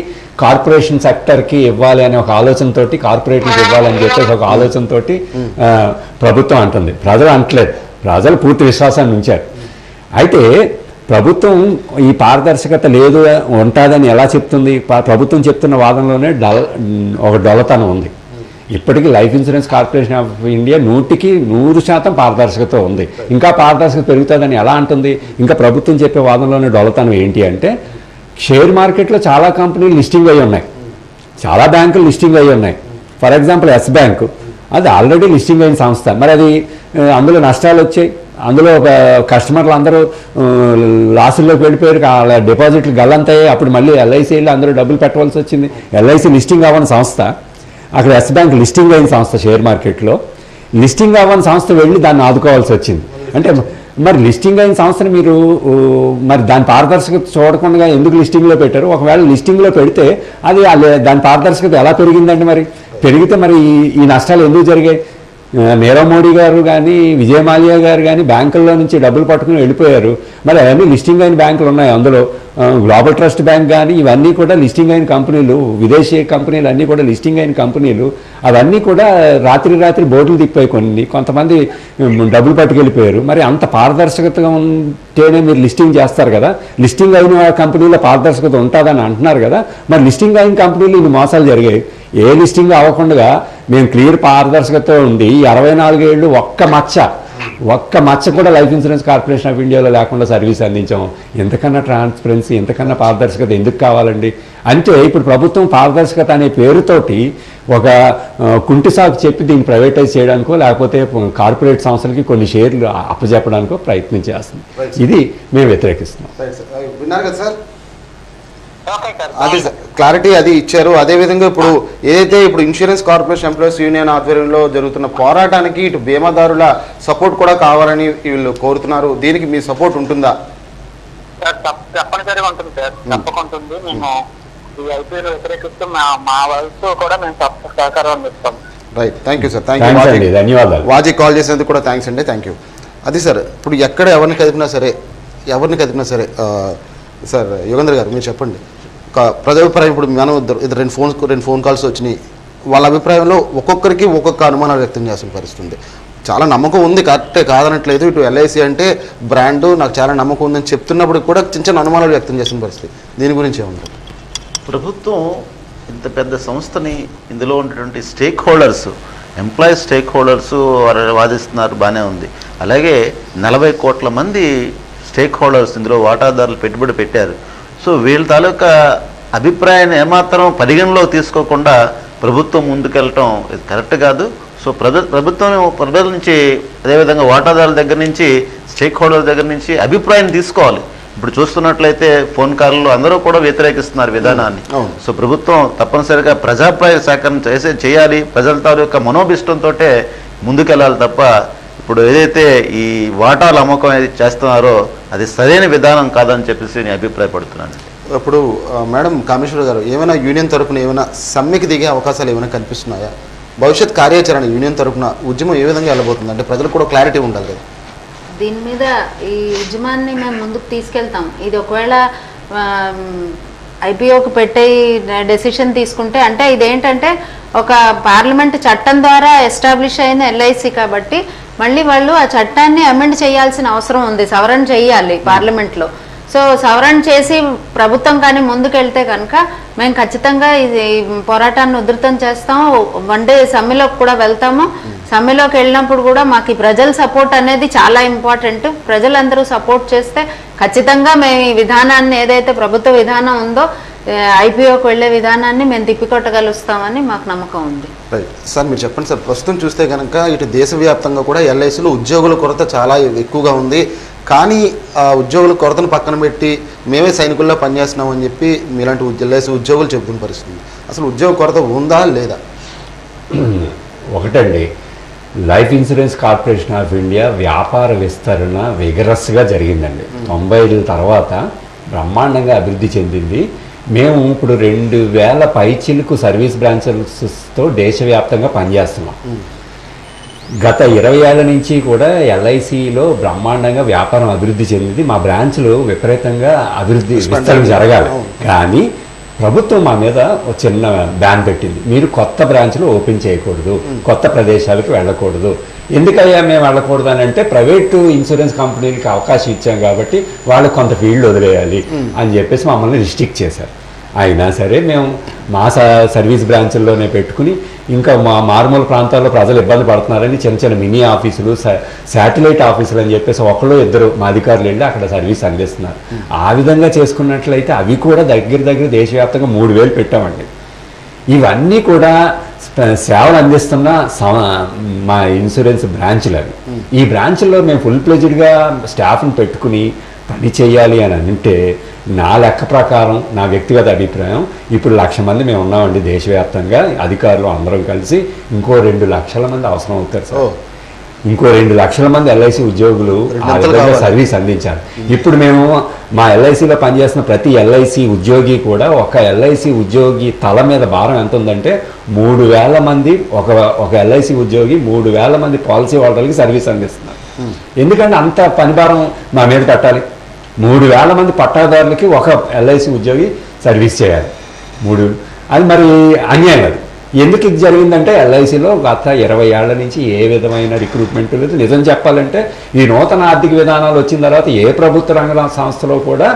కార్పొరేషన్ సెక్టర్కి ఇవ్వాలి అనే ఒక ఆలోచనతోటి, కార్పొరేట్లకు ఇవ్వాలని చెప్పేసి ఒక ఆలోచనతోటి ప్రభుత్వం అంటుంది. ప్రజలు అంటలేదు, ప్రజలు పూర్తి విశ్వాసాన్ని ఉంచారు. అయితే ప్రభుత్వం ఈ పారదర్శకత లేదు ఉంటుందని ఎలా చెప్తుంది? ప్రభుత్వం చెప్తున్న వాదనలోనే ఒక డొల్లతనం ఉంది. ఇప్పటికీ life insurance corporation of India 100% పారదర్శకత ఉంది. ఇంకా పారదర్శకత పెరుగుతుందని ఎలా అంటుంది? ఇంకా ప్రభుత్వం చెప్పే వాదనలోనే డొల్లతనం ఏంటి అంటే, షేర్ మార్కెట్లో చాలా కంపెనీలు లిస్టింగ్ అయి ఉన్నాయి, చాలా బ్యాంకులు లిస్టింగ్ అయి ఉన్నాయి. ఫర్ ఎగ్జాంపుల్ ఎస్ బ్యాంకు, అది ఆల్రెడీ లిస్టింగ్ అయిన సంస్థ. మరి అది అందులో నష్టాలు వచ్చాయి, అందులో కస్టమర్లు అందరూ లాసుల్లోకి వెళ్ళిపోయారు, డిపాజిట్లు గల్లంతాయి. అప్పుడు మళ్ళీ ఎల్ఐసి వెళ్ళి అందరూ డబ్బులు పెట్టవలసి వచ్చింది. ఎల్ఐసి లిస్టింగ్ అవ్వని సంస్థ, అక్కడ ఎస్ బ్యాంక్ లిస్టింగ్ అయిన సంస్థ. షేర్ మార్కెట్లో లిస్టింగ్ అవ్వని సంస్థ వెళ్ళి దాన్ని ఆదుకోవాల్సి వచ్చింది. అంటే మరి లిస్టింగ్ అయిన సంస్థను మీరు మరి దాని పారదర్శకత చూడకుండా ఎందుకు లిస్టింగ్లో పెట్టారు? ఒకవేళ లిస్టింగ్లో పెడితే అది దాని పారదర్శకత ఎలా పెరిగిందండి? మరి పెరిగితే మరి ఈ నష్టాలు ఎందుకు జరిగాయి? నీరవ్ మోడీ గారు కానీ విజయ్ మాల్యా గారు కానీ బ్యాంకుల్లో నుంచి డబ్బులు పట్టుకుని వెళ్ళిపోయారు. మరి అవన్నీ లిస్టింగ్ అయిన బ్యాంకులు ఉన్నాయి. అందులో గ్లోబల్ ట్రస్ట్ బ్యాంక్ కానీ ఇవన్నీ కూడా లిస్టింగ్ అయిన కంపెనీలు, విదేశీ కంపెనీలు అన్నీ కూడా లిస్టింగ్ అయిన కంపెనీలు. అవన్నీ కూడా రాత్రి బోర్డులు తిప్పాయి, కొంతమంది డబ్బులు పట్టుకెళ్ళిపోయారు. మరి అంత పారదర్శకతగా ఉంటేనే మీరు లిస్టింగ్ చేస్తారు కదా. లిస్టింగ్ అయిన కంపెనీలో పారదర్శకత ఉంటుందని అంటున్నారు కదా. మరి లిస్టింగ్ అయిన కంపెనీలు ఇన్ని మోసాలు జరిగాయి. ఏ లిస్టింగ్ అవ్వకుండా మేము క్లియర్ పారదర్శకత ఉంది 24 ఏళ్ళు ఒక్క మచ్చ కూడా లైఫ్ ఇన్సూరెన్స్ కార్పొరేషన్ ఆఫ్ ఇండియాలో లేకుండా సర్వీస్ అందించాము. ఎంతకన్నా ట్రాన్స్పరెన్సీ, ఎంతకన్నా పారదర్శకత ఎందుకు కావాలండి? అంటే ఇప్పుడు ప్రభుత్వం పారదర్శకత అనే పేరుతోటి ఒక కుంటి సాకు చెప్పి దీన్ని ప్రైవేటైజ్ చేయడానికో లేకపోతే కార్పొరేట్ సంస్థలకి కొన్ని షేర్లు అప్పచెప్పడానికో ప్రయత్నం చేస్తుంది. ఇది మేము వ్యతిరేకిస్తున్నాం. విన్నారు కదా సార్, అది క్లారిటీ అది ఇచ్చారు. అదేవిధంగా ఇప్పుడు ఏదైతే ఇప్పుడు ఇన్సూరెన్స్ కార్పొరేషన్ ఎంప్లాయీస్ యూనియన్ ఆధ్వర్యంలో జరుగుతున్న పోరాటానికి ఇటు బీమాదారుల సపోర్ట్ కూడా కావాలని వీళ్ళు కోరుతున్నారు. దీనికి మీ సపోర్ట్ ఉంటుందా? తప్పనిసరిగా ఉంటుంది సార్, తప్పకుండా ఉంటుంది. మేము ఈ ఐపీఎల్ వ్యతిరేకిస్తూ మా వాళ్ళతో కూడా మేము సహకారం అందిస్తాం. Right, thank you sir, thank you, ధన్యవాదాలు. వాజీ కాల్ చేసినందుకు కూడా థ్యాంక్స్ అండి, థ్యాంక్ యూ. అది సార్, ఇప్పుడు ఎక్కడ ఎవరిని కదిపినా సరే సార్ యోగేంద్ర గారు మీరు చెప్పండి. ప్రజాభిప్రాయం ఇప్పుడు మనం రెండు ఫోన్ కాల్స్ వచ్చినాయి. వాళ్ళ అభిప్రాయంలో ఒక్కొక్కరికి ఒక్కొక్క అనుమానాలు వ్యక్తం చేస్తున్న పరిస్థితుంది. చాలా నమ్మకం ఉంది, కరెక్టే కాదనట్లేదు. ఇటు ఎల్ఐసి అంటే బ్రాండ్, నాకు చాలా నమ్మకం ఉందని చెప్తున్నప్పుడు కూడా చిన్న అనుమానాలు వ్యక్తం చేస్తున్న పరిస్థితి. దీని గురించి ఏమంటారు? ప్రభుత్వం ఇంత పెద్ద సంస్థని, ఇందులో ఉన్నటువంటి stake holders, employees stake holders వారు వాదిస్తున్నారు, బాగానే ఉంది. అలాగే 40 కోట్ల మంది స్టేక్ హోల్డర్స్ ఇందులో వాటాదారులు పెట్టుబడి పెట్టారు. సో వీళ్ళ తాలూకా అభిప్రాయాన్ని ఏమాత్రం పరిగణలోకి తీసుకోకుండా ప్రభుత్వం ముందుకెళ్ళటం ఇది కరెక్ట్ కాదు. సో ప్రభుత్వం ప్రజల నుంచి, అదేవిధంగా వాటాదారుల దగ్గర నుంచి, స్టేక్ హోల్డర్ల దగ్గర నుంచి అభిప్రాయం తీసుకోవాలి. ఇప్పుడు చూస్తున్నట్లయితే ఫోన్ కాల్లో అందరూ కూడా వ్యతిరేకిస్తున్నారు విధానాన్ని. సో ప్రభుత్వం తప్పనిసరిగా ప్రజాభిప్రాయ సేకరణ చేయాలి. ప్రజల తాలూకా మనోభిష్టంతో ముందుకెళ్ళాలి తప్ప ఇప్పుడు ఏదైతే ఈ వాటాల అమ్మకం ఏది చేస్తున్నారో అది సరైన విధానం కాదని చెప్పేసి నేను అభిప్రాయపడుతున్నాను. ఇప్పుడు మేడం కామేశ్వర గారు, ఏమైనా యూనియన్ తరఫున ఏమైనా సమ్మెకి దిగే అవకాశాలు ఏమైనా కనిపిస్తున్నాయా? భవిష్యత్ కార్యాచరణ యూనియన్ తరఫున ఉద్యమం ఏ విధంగా వెళ్ళబోతుంది అంటే ప్రజలకు కూడా క్లారిటీ ఉండాలి కదా. దీని మీద ఈ ఉద్యమాన్ని మేము ముందుకు తీసుకెళ్తాం. ఇది ఒకవేళ ఐపీఓకి పెట్టే డెసిషన్ తీసుకుంటే, అంటే ఇదేంటంటే ఒక పార్లమెంట్ చట్టం ద్వారా ఎస్టాబ్లిష్ అయిన ఎల్ఐసి కాబట్టి మళ్ళీ వాళ్ళు ఆ చట్టాన్ని అమెండ్ చేయాల్సిన అవసరం ఉంది, సవరణ చేయాలి పార్లమెంట్లో. సో సవరణ చేసి ప్రభుత్వం కానీ ముందుకెళ్తే కనుక మేము ఖచ్చితంగా ఇది పోరాటాన్ని ఉధృతం చేస్తాము. వన్ డే సమ్మెలోకి కూడా వెళ్తాము. సమ్మెలోకి వెళ్ళినప్పుడు కూడా మాకు ప్రజల సపోర్ట్ అనేది చాలా ఇంపార్టెంట్. ప్రజలందరూ సపోర్ట్ చేస్తే ఖచ్చితంగా మేము ఈ విధానాన్ని, ఏదైతే ప్రభుత్వ విధానం ఉందో ఐపీఓకి వెళ్ళే విధానాన్ని మేము తిప్పికొట్టగలుస్తామని మాకు నమ్మకం ఉంది. రైట్ సార్, మీరు చెప్పండి సార్. ప్రస్తుతం చూస్తే కనుక ఇటు దేశవ్యాప్తంగా కూడా ఎల్ఐసిలో ఉద్యోగుల కొరత చాలా ఎక్కువగా ఉంది. కానీ ఆ ఉద్యోగుల కొరతను పక్కన పెట్టి మేమే సైనికుల్లో పనిచేస్తున్నాం అని చెప్పి మీలాంటి ఎల్ఐసి ఉద్యోగులు చెబుతున్న పరిస్థితి. అసలు ఉద్యోగ కొరత ఉందా లేదా? ఒకటండి, life insurance corporation of India వ్యాపార విస్తరణ విగరస్గా జరిగిందండి. 90 తర్వాత బ్రహ్మాండంగా అభివృద్ధి చెందింది. మేము ఇప్పుడు 2000 పైచిలకు సర్వీస్ బ్రాంచెస్తో దేశవ్యాప్తంగా పనిచేస్తున్నాం. గత 20 ఏళ్ల నుంచి కూడా ఎల్ఐసిలో బ్రహ్మాండంగా వ్యాపారం అభివృద్ధి చెందింది. మా బ్రాంచ్లు విపరీతంగా విస్తరణ జరగాలి. కానీ ప్రభుత్వం మా మీద ఒక చిన్న బ్యాన్ పెట్టింది. మీరు కొత్త బ్రాంచ్లు ఓపెన్ చేయకూడదు, కొత్త ప్రదేశాలకు వెళ్ళకూడదు. ఎందుకయ్యా మేము వెళ్ళకూడదు అని అంటే, ప్రైవేటు ఇన్సూరెన్స్ కంపెనీలకి అవకాశం ఇచ్చాం కాబట్టి వాళ్ళు కొంత ఫీల్డ్ వదిలేయాలి అని చెప్పేసి మమ్మల్ని రిస్ట్రిక్ట్ చేశారు. అయినా సరే మేము మా సర్వీస్ బ్రాంచుల్లోనే పెట్టుకుని, ఇంకా మా మారుమూల ప్రాంతాల్లో ప్రజలు ఇబ్బంది పడుతున్నారని చిన్న చిన్న మినీ ఆఫీసులు, శాటిలైట్ ఆఫీసులు అని చెప్పేసి ఒకళ్ళు ఇద్దరు మా అధికారులు వెళ్ళి అక్కడ సర్వీస్ అందిస్తున్నారు. ఆ విధంగా చేసుకున్నట్లయితే అవి కూడా దగ్గర దేశవ్యాప్తంగా 3000 పెట్టామండి. ఇవన్నీ కూడా సేవలు అందిస్తున్న మా ఇన్సూరెన్స్ బ్రాంచ్లు అవి. ఈ బ్రాంచ్ల్లో మేము ఫుల్ ప్లెజ్డ్గా స్టాఫ్ని పెట్టుకుని పని చేయాలి అని అంటే, నా లెక్క ప్రకారం, నా వ్యక్తిగత అభిప్రాయం, ఇప్పుడు 1,00,000 మంది మేము ఉన్నామండి దేశవ్యాప్తంగా అధికారులు అందరం కలిసి. ఇంకో 2 లక్షల మంది అవసరం అవుతారు సార్. ఇంకో 2 లక్షల మంది ఎల్ఐసి ఉద్యోగులు ఆ విధంగా సర్వీస్ అందించారు. ఇప్పుడు మేము మా ఎల్ఐసిలో పనిచేస్తున్న ప్రతి ఎల్ఐసి ఉద్యోగి కూడా, ఒక ఎల్ఐసి ఉద్యోగి తల మీద భారం ఎంత ఉందంటే 3,000 మంది, ఒక ఎల్ఐసి ఉద్యోగి 3,000 మంది పాలసీ హోల్డర్లకి సర్వీస్ అందిస్తున్నారు. ఎందుకంటే అంత పని భారం మా మీద పెట్టాలి. 3,000 మంది పట్టాదారులకి ఒక ఎల్ఐసి ఉద్యోగి సర్వీస్ చేయాలి. అది మరి అన్యాయం. అది ఎందుకు ఇది జరిగిందంటే, ఎల్ఐసిలో గత 20 ఏళ్ల నుంచి ఏ విధమైన రిక్రూట్మెంట్ లేదు. నిజం చెప్పాలంటే ఈ నూతన ఆర్థిక విధానాలు వచ్చిన తర్వాత ఏ ప్రభుత్వ రంగ సంస్థలో కూడా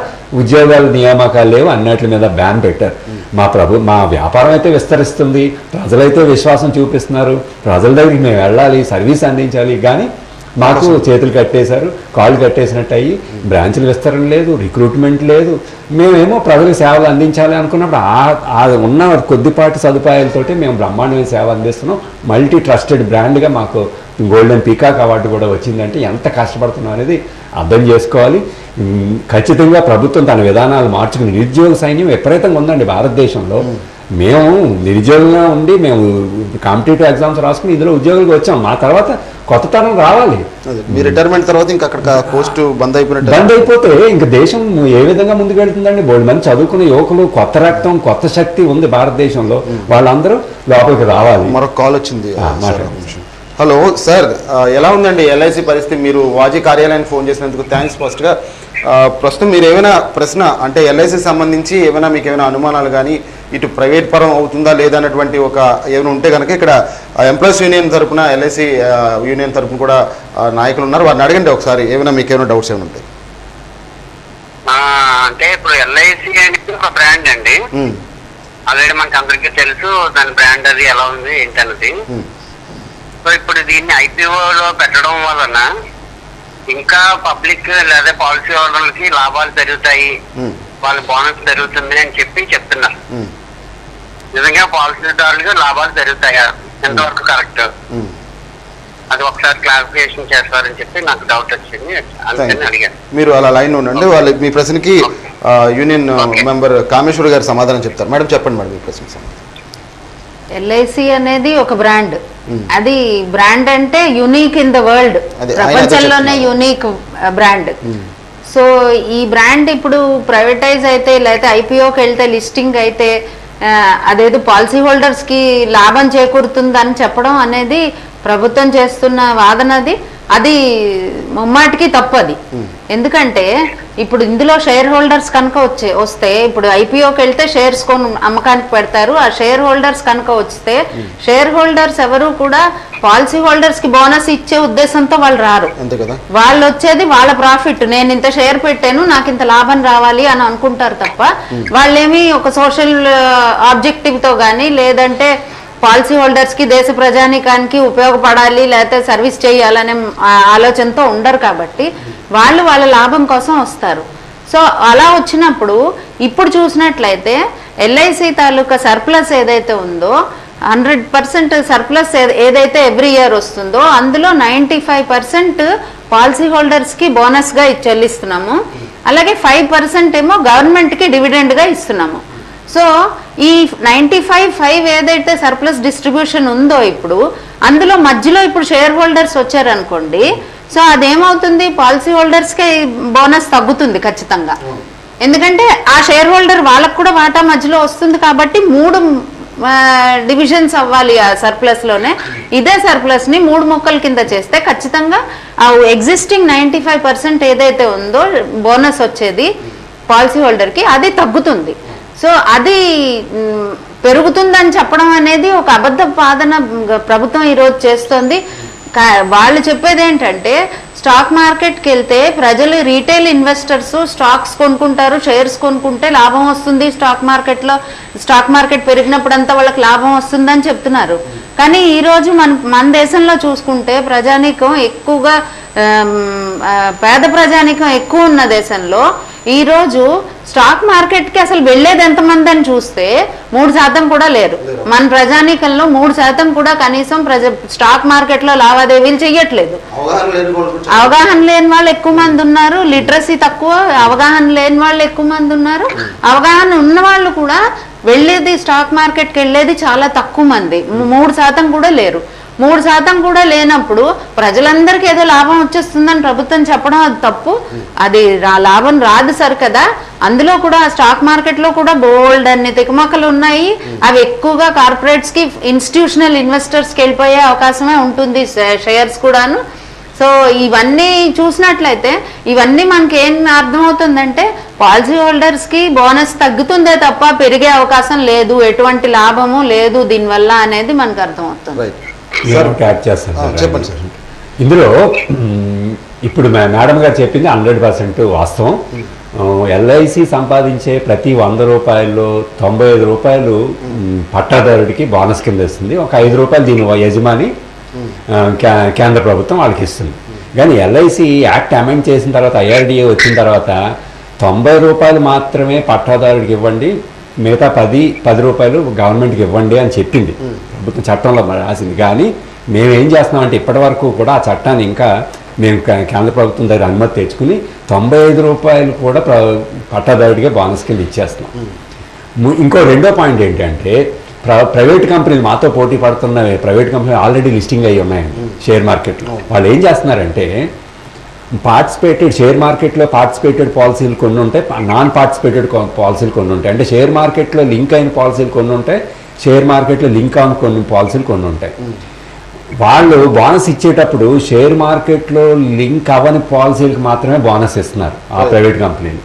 ఉద్యోగాల నియామకాలు లేవు, అన్నిటి మీద బ్యాన్ పెట్టారు. మా వ్యాపారం అయితే విస్తరిస్తుంది, ప్రజలైతే విశ్వాసం చూపిస్తున్నారు, ప్రజల దగ్గరికి మేము వెళ్ళాలి, సర్వీస్ అందించాలి. కానీ మాకు చేతులు కట్టేశారు, కాళ్ళు కట్టేసినట్టు అయ్యి బ్రాంచ్లు విస్తరణ లేదు, రిక్రూట్మెంట్ లేదు. మేమేమో ప్రజలకు సేవలు అందించాలి అనుకున్నప్పుడు ఉన్న కొద్దిపాటి సదుపాయాలతోటి మేము బ్రహ్మాండమైన సేవ అందిస్తున్నాం. మల్టీ ట్రస్టెడ్ బ్రాండ్గా మాకు గోల్డెన్ పీకాక్ అవార్డు కూడా వచ్చిందంటే ఎంత కష్టపడుతున్నాం అనేది అర్థం చేసుకోవాలి. ఖచ్చితంగా ప్రభుత్వం తన విధానాలు మార్చుకుని, నిరుద్యోగ సైన్యం విపరీతంగా ఉందండి భారతదేశంలో. మేము నిరుద్యోగంగా ఉండి మేము కాంపిటేటివ్ ఎగ్జామ్స్ రాసుకుని ఇందులో ఉద్యోగులకు వచ్చాం. మా తర్వాత కొత్త తరం రావాలి. మీ రిటైర్మెంట్ తర్వాత ఇంకా అక్కడ పోస్ట్ బంద్ అయిపోతే ఇంకా దేశం ఏ విధంగా ముందుకు వెళ్తుందండి? బోల్డ్ మంది చదువుకున్న యువకులు, కొత్త రక్తం, కొత్త శక్తి ఉంది భారతదేశంలో. వాళ్ళందరూ లోపలికి రావాలి. మరొక కాల్ వచ్చింది. హలో సార్, ఎలా ఉందండి ఎల్ఐసి పరిస్థితి? మీరు వాజీ కార్యాలయానికి ఫోన్ చేసినందుకు థ్యాంక్స్. ఫస్ట్గా ప్రస్తుతం మీరు ఏమైనా ప్రశ్న అంటే ఎల్ఐసి సంబంధించి ఏమైనా మీకు ఏమైనా అనుమానాలు కానీ, ఇటు ప్రైవేట్ పరం అవుతుందా లేదా అన్నటువంటి ఏమైనా ఉంటే కనుక ఇక్కడ ఎంప్లాయీస్ యూనియన్ తరఫున, ఎల్ఐసి యూనియన్ తరఫున కూడా నాయకులు ఉన్నారు, వారిని అడగండి ఒకసారి. ఏమైనా మీకు ఏమైనా డౌట్స్ ఏమైనా ఉంటాయి? అంటే ఇప్పుడు ఎల్ఐసి అనేది ఒక బ్రాండ్ అండి, ఆల్రెడీ మనకి అందరికీ తెలుసు దాని బ్రాండ్ అది ఎలా ఉంది ఏంటన్నది. సో ఇప్పుడు దీన్ని ఐపీఓలో పెట్టడం వలన ఇంకా పబ్లిక్ లేదా పాలసీ హోల్డర్లకి లాభాలు పెరుగుతాయి, వాళ్ళ బోనస్ పెరుగుతుంది అని చెప్తున్నారు. నిజంగా పాలసీదారులకు లాభాలు పెరుగుతాయా? ఎంతవరకు కరెక్ట్? అది ఒకసారి క్లారిఫికేషన్ చేస్తారని చెప్పి నాకు డౌట్ వచ్చింది, అందుకని అడిగాను. మీరు అలా లైన్ ఉండండి, వాళ్ళు మీ ప్రశ్నకి యూనియన్ మెంబర్ కామేశ్వర్ గారు సమాధానం చెప్తారు. మేడం చెప్పండి మేడం, మీ ప్రశ్నకి సమాధానం. ఎల్ఐసి అనేది ఒక బ్రాండ్. అది బ్రాండ్ అంటే యూనిక్ ఇన్ ద వరల్డ్, ప్రపంచంలోనే యూనిక్ బ్రాండ్. సో ఈ బ్రాండ్ ఇప్పుడు ప్రైవేటైజ్ అయితే, లేకపోతే ఐపీఓకి వెళ్తే, లిస్టింగ్ అయితే అదేదో పాలసీ హోల్డర్స్ కి లాభం చేకూరుతుందని చెప్పడం అనేది ప్రభుత్వం చేస్తున్న వాదనది. అది ముమ్మాటికి తప్పది. ఎందుకంటే ఇప్పుడు ఇందులో షేర్ హోల్డర్స్ కనుక వస్తే, ఇప్పుడు ఐపీఓకి వెళ్తే షేర్స్ అమ్మకానికి పెడతారు. ఆ షేర్ హోల్డర్స్ కనుక వస్తే, షేర్ హోల్డర్స్ ఎవరు కూడా పాలసీ హోల్డర్స్ కి బోనస్ ఇచ్చే ఉద్దేశంతో వాళ్ళు రారు. వాళ్ళు వచ్చేది వాళ్ళ ప్రాఫిట్, నేను ఇంత షేర్ పెట్టాను నాకు ఇంత లాభం రావాలి అని అనుకుంటారు తప్ప, వాళ్ళేమి ఒక సోషల్ ఆబ్జెక్టివ్ తో గానీ, లేదంటే పాలసీ హోల్డర్స్ కి, దేశ ప్రజానీకానికి ఉపయోగపడాలి లేకపోతే సర్వీస్ చేయాలనే ఆలోచనతో ఉండరు. కాబట్టి వాళ్ళు వాళ్ళ లాభం కోసం వస్తారు. సో అలా వచ్చినప్పుడు ఇప్పుడు చూసినట్లయితే ఎల్ఐసి తాలూకా సర్ప్లస్ ఏదైతే ఉందో 100% సర్ప్లస్ ఏదైతే ఎవ్రీ ఇయర్ వస్తుందో అందులో 95% పాలసీ హోల్డర్స్కి బోనస్గా చెల్లిస్తున్నాము. అలాగే 5% ఏమో గవర్నమెంట్కి డివిడెండ్గా ఇస్తున్నాము. సో ఈ 95 ఏదైతే సర్ప్లస్ డిస్ట్రిబ్యూషన్ ఉందో ఇప్పుడు అందులో మధ్యలో ఇప్పుడు షేర్ హోల్డర్స్ వచ్చారనుకోండి, సో అదేమవుతుంది, పాలసీ హోల్డర్స్కే బోనస్ తగ్గుతుంది ఖచ్చితంగా. ఎందుకంటే ఆ షేర్ హోల్డర్ వాళ్ళకు కూడా వాటా మధ్యలో వస్తుంది కాబట్టి 3 డివిజన్స్ అవ్వాలి ఆ సర్ప్లస్లోనే. ఇదే సర్ప్లస్ని 3 ముక్కల కింద చేస్తే ఖచ్చితంగా ఆ ఎగ్జిస్టింగ్ 95% ఏదైతే ఉందో బోనస్ వచ్చేది పాలసీ హోల్డర్కి అది తగ్గుతుంది. సో అది పెరుగుతుందని చెప్పడం అనేది ఒక అబద్ధ వాదన ప్రభుత్వం ఈరోజు చేస్తోంది. వాళ్ళు చెప్పేది ఏంటంటే స్టాక్ మార్కెట్కి వెళ్తే ప్రజలు రీటైల్ ఇన్వెస్టర్స్ స్టాక్స్ కొనుక్కుంటారు, షేర్స్ కొనుక్కుంటే లాభం వస్తుంది, స్టాక్ మార్కెట్ పెరిగినప్పుడంతా వాళ్ళకి లాభం వస్తుందని చెప్తున్నారు. కానీ ఈరోజు మన దేశంలో చూసుకుంటే ప్రజానీకం ఎక్కువగా పేద ప్రజానీకం ఎక్కువ ఉన్న దేశంలో ఈరోజు స్టాక్ మార్కెట్కి అసలు వెళ్ళేది ఎంతమంది అని చూస్తే 3% కూడా లేరు. మన ప్రజానీకంలో 3% కూడా కనీసం స్టాక్ మార్కెట్లో లావాదేవీలు చెయ్యట్లేదు. అవగాహన లేని వాళ్ళు ఎక్కువ మంది ఉన్నారు, లిటరసీ తక్కువ, అవగాహన లేని వాళ్ళు ఎక్కువ మంది ఉన్నారు. అవగాహన ఉన్న వాళ్ళు కూడా వెళ్ళేది స్టాక్ మార్కెట్కి వెళ్ళేది చాలా తక్కువ మంది, 3% కూడా లేరు. 3% కూడా లేనప్పుడు ప్రజలందరికీ ఏదో లాభం వచ్చేస్తుందని ప్రభుత్వం చెప్పడం అది తప్పు. అది లాభం రాదు సరి కదా. అందులో కూడా స్టాక్ మార్కెట్లో కూడా బోల్డ్ అన్ని తికమకలు ఉన్నాయి. అవి ఎక్కువగా కార్పొరేట్స్కి, ఇన్స్టిట్యూషనల్ ఇన్వెస్టర్స్కి వెళ్ళిపోయే అవకాశమే ఉంటుంది, షేర్స్ కూడాను. సో ఇవన్నీ చూసినట్లయితే ఇవన్నీ మనకి ఏం అర్థమవుతుందంటే పాలసీ హోల్డర్స్కి బోనస్ తగ్గుతుందే తప్ప పెరిగే అవకాశం లేదు, ఎటువంటి లాభము లేదు దీనివల్ల అనేది మనకు అర్థమవుతుంది. చెప్పండి సార్. ఇందులో ఇప్పుడు మేడం గారు చెప్పింది 100% వాస్తవం. ఎల్ఐసి సంపాదించే ప్రతి 100 రూపాయల్లో 95 రూపాయలు పట్టాదారుడికి బోనస్ కింద ఇస్తుంది. ఒక 5 రూపాయలు దీని యజమాని కేంద్ర ప్రభుత్వం వాళ్ళకి ఇస్తుంది. కానీ ఎల్ఐసి యాక్ట్ అమెండ్ చేసిన తర్వాత, ఐఆర్డిఏ వచ్చిన తర్వాత 90 రూపాయలు మాత్రమే పట్టాదారుడికి ఇవ్వండి, మిగతా 10 రూపాయలు గవర్నమెంట్కి ఇవ్వండి అని చెప్పింది ప్రభుత్వం, చట్టంలో రాసింది. కానీ మేమేం చేస్తున్నామంటే ఇప్పటి వరకు కూడా ఆ చట్టాన్ని ఇంకా మేము కేంద్ర ప్రభుత్వం దగ్గర అనుమతి తెచ్చుకుని 95 రూపాయలు కూడా పట్టాదారుడిగా బోనస్ కింద ఇచ్చేస్తున్నాం. ఇంకో రెండో పాయింట్ ఏంటంటే ప్రైవేట్ కంపెనీలు మాతో పోటీ పడుతున్న ప్రైవేట్ కంపెనీలు ఆల్రెడీ లిస్టింగ్ అయ్యి ఉన్నాయండి షేర్ మార్కెట్లో. వాళ్ళు ఏం చేస్తున్నారంటే షేర్ మార్కెట్లో పార్టిసిపేటెడ్ పాలసీలు కొన్ని ఉంటాయి, నాన్ పార్టిసిపేటెడ్ పాలసీలు కొన్ని ఉంటాయి. అంటే షేర్ మార్కెట్లో లింక్ అయిన పాలసీలు కొన్ని ఉంటాయి, షేర్ మార్కెట్లో లింక్ అవని కొన్ని పాలసీలు కొన్ని ఉంటాయి. వాళ్ళు బోనస్ ఇచ్చేటప్పుడు షేర్ మార్కెట్లో లింక్ అవ్వని పాలసీలకు మాత్రమే బోనస్ ఇస్తున్నారు ఆ ప్రైవేట్ కంపెనీలు.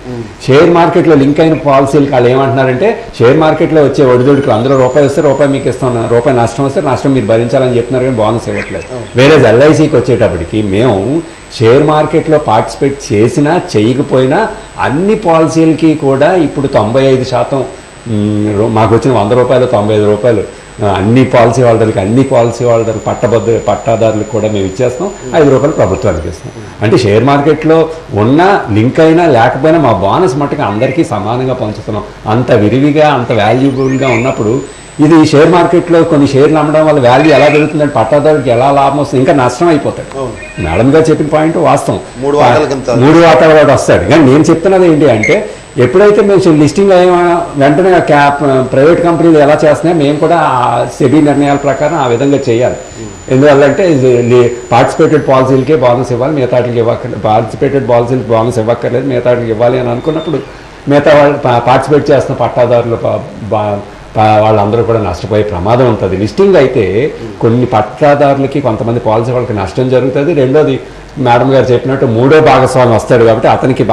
షేర్ మార్కెట్లో లింక్ అయిన పాలసీలకు వాళ్ళు ఏమంటున్నారంటే షేర్ మార్కెట్లో వచ్చే ఒడిదొడుకు అందులో రూపాయి వస్తే రూపాయి మీకు ఇస్తాం, రూపాయి నష్టం వస్తే నష్టం మీరు భరించాలని చెప్తున్నారు, కానీ బోనస్ ఇవ్వట్లేదు. వేరే ఎల్ఐసికి వచ్చేటప్పటికి మేము షేర్ మార్కెట్లో పార్టిసిపేట్ చేసినా చేయకపోయినా అన్ని పాలసీలకి కూడా ఇప్పుడు 95% మాకు వచ్చిన 100 రూపాయలు 95 రూపాయలు అన్ని పాలసీ హోల్డర్కి పట్టాదారులకు కూడా మేము ఇచ్చేస్తాం, 5 రూపాయలు ప్రభుత్వానికి ఇస్తాం. అంటే షేర్ మార్కెట్లో ఉన్న లింక్ అయినా లేకపోయినా మా బోనస్ మట్టుకు అందరికీ సమానంగా పంచుతున్నాం. అంత విరివిగా అంత వాల్యుబుల్గా ఉన్నప్పుడు ఇది షేర్ మార్కెట్లో కొన్ని షేర్లు అమ్మడం వల్ల వాల్యూ ఎలా పెరుగుతుందంటే పట్టాదారుడికి ఎలా లాభం వస్తుంది, ఇంకా నష్టం అయిపోతాడు. మేడం గారు చెప్పిన పాయింట్ వాస్తవం, 3 వాటాలు వస్తాడు. కానీ నేను చెప్తున్నది ఏంటి అంటే ఎప్పుడైతే మేము లిస్టింగ్ అయ్యా వెంటనే ప్రైవేట్ కంపెనీలు ఎలా చేస్తున్నాయో మేము కూడా సెబీ నిర్ణయాల ప్రకారం ఆ విధంగా చేయాలి. ఎందువల్లంటే పార్టిసిపేటెడ్ పాలసీలకే బోనస్ ఇవ్వాలి, మిగతాటికి ఇవ్వక్కర్లేదు. పార్టిసిపేటెడ్ పాలసీలకు బోనస్ ఇవ్వక్కర్లేదు, మిగతాటికి ఇవ్వాలి అని అనుకున్నప్పుడు మిగతా వాళ్ళు పార్టిసిపేట్ చేస్తున్న పట్టాదారులు వాళ్ళందరూ కూడా నష్టపోయే ప్రమాదం ఉంటుంది. లిస్టింగ్ అయితే కొన్ని పట్టాదారులకి కొంతమంది పాలసీ వాళ్ళకి నష్టం జరుగుతుంది. రెండోది మేడం గారు చెప్పినట్టు 3వ భాగస్వామి వస్తాడు కాబట్టి అతనికి